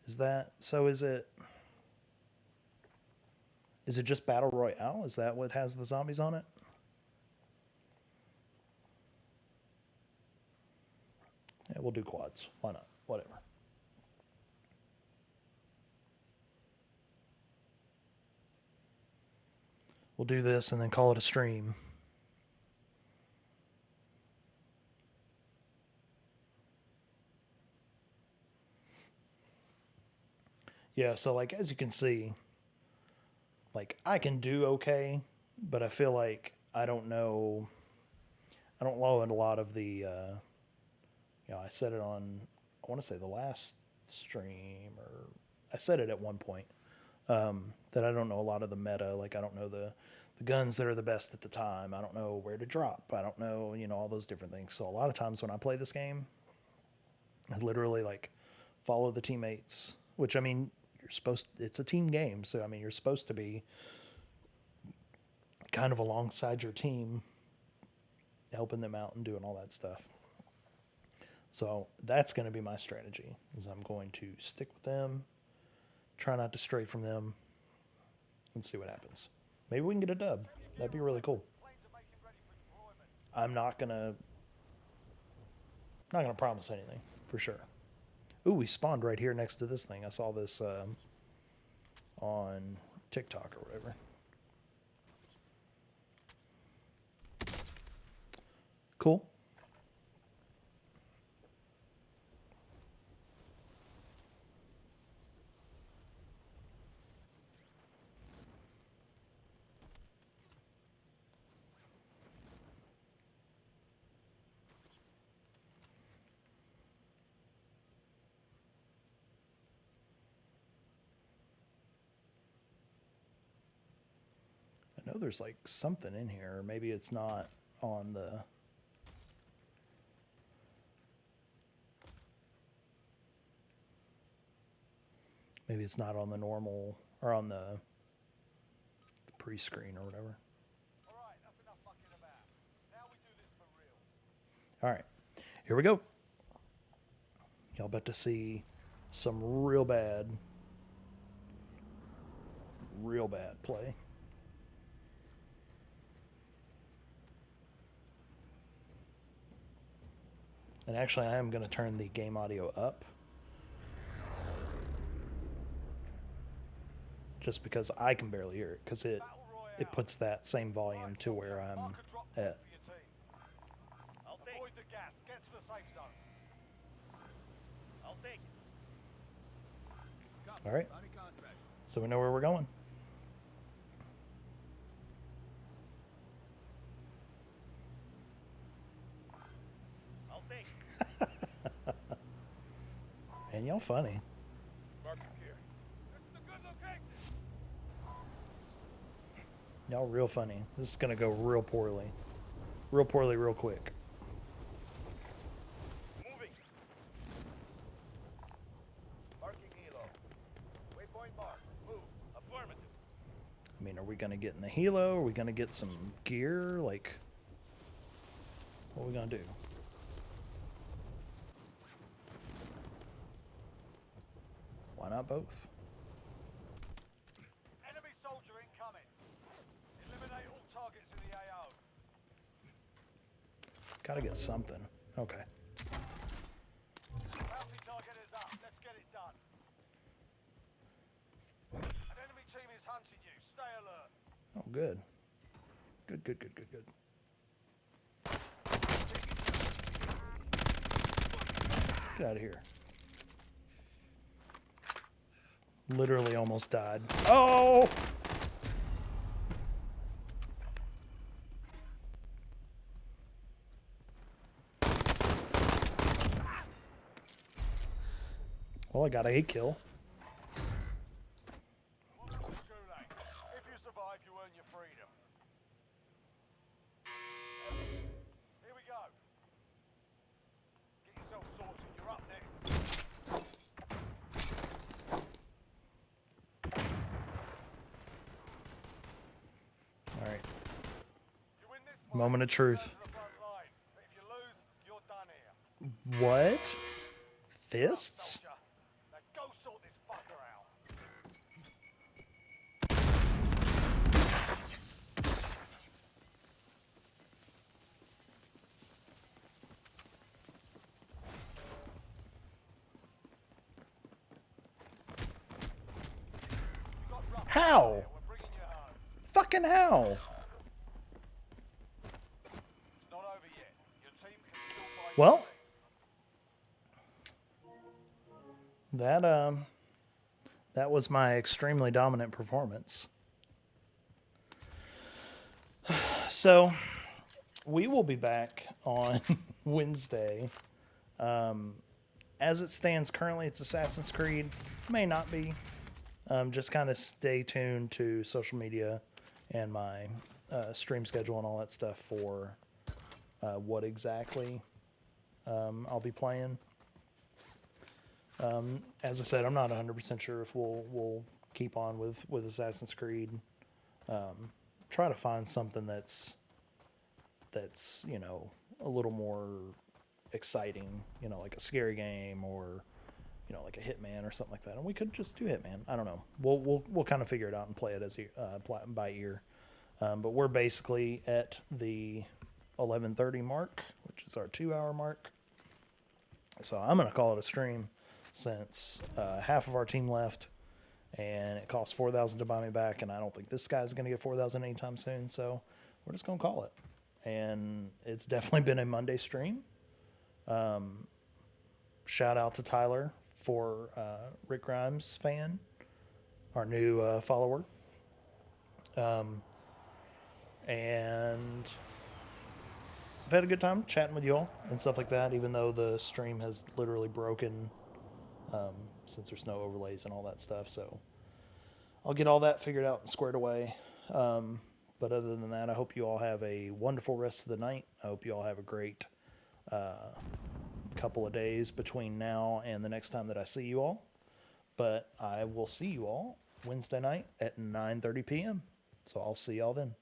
Is that, so is it just Battle Royale? Is that what has the zombies on it? Yeah, we'll do quads. Why not? Whatever. We'll do this and then call it a stream. Yeah, so like as you can see, like I can do okay, but I feel like I don't know a lot of the you know, I said it on, I want to say the last stream, or I said it at one point, that I don't know a lot of the meta. Like I don't know the guns that are the best at the time. I don't know where to drop. I don't know, you know, all those different things. So a lot of times when I play this game, I literally like follow the teammates, which I mean, it's a team game. So I mean, you're supposed to be kind of alongside your team, helping them out and doing all that stuff. So that's going to be my strategy, is I'm going to stick with them, try not to stray from them, and see what happens. Maybe we can get a dub. That'd be really cool. I'm not gonna promise anything, for sure. Ooh, we spawned right here next to this thing. I saw this on TikTok or whatever. Cool. I know there's like something in here, or maybe it's not on the... Maybe it's not on the normal or on the pre-screen or whatever. All right, here we go. Y'all about to see some real bad play. And actually, I am going to turn the game audio up. Just because I can barely hear it, because it puts that same volume to where I'm at. Avoid the gas. Get to the safe zone. I'll take it. All right. So we know where we're going. I'll take it. Man, y'all funny. Marker here. This is a good location. Y'all real funny. This is going to go real poorly. Real poorly, real quick. Moving. Marking helo. Waypoint mark. Move. Affirmative. I mean, are we going to get in the helo? Are we going to get some gear? Like, what are we going to do? Why not both? Enemy soldier incoming. Eliminate all targets in the AO. Gotta get something. Okay. Bounty target is up. Let's get it done. An enemy team is hunting you. Stay alert. Oh, good. Good, good, good, good, good. Get out of here. Literally almost died. Oh! Well, I got a kill. If you survive, you earn your freedom. Here we go. Get yourself sorted. You're up next. All right. Moment of truth. If you lose, you're done here. What? Fists? Now go sort this fucker out. How? Fucking how? It's not over yet. Your team can still fight. Well, that was my extremely dominant performance. So, we will be back on Wednesday. As it stands currently, it's Assassin's Creed. May not be. Just kind of stay tuned to social media and my stream schedule and all that stuff for what exactly I'll be playing. As I said, I'm not 100% sure if we'll keep on with Assassin's Creed. Try to find something that's you know, a little more exciting, you know, like a scary game or, you know, like a Hitman or something like that. And we could just do Hitman. I don't know. We'll kind of figure it out and play it as by ear. But we're basically at the 11:30 mark, which is our 2-hour mark. So I'm gonna call it a stream since half of our team left, and it cost 4,000 to buy me back, and I don't think this guy's gonna get 4,000 anytime soon. So we're just gonna call it. And it's definitely been a Monday stream. Shout out to Tyler for Rick Grimes fan, our new follower. And I've had a good time chatting with y'all and stuff like that, even though the stream has literally broken since there's no overlays and all that stuff. So I'll get all that figured out and squared away. But other than that, I hope you all have a wonderful rest of the night. I hope you all have a great couple of days between now and the next time that I see you all. But I will see you all Wednesday night at 9:30 p.m. So I'll see y'all then.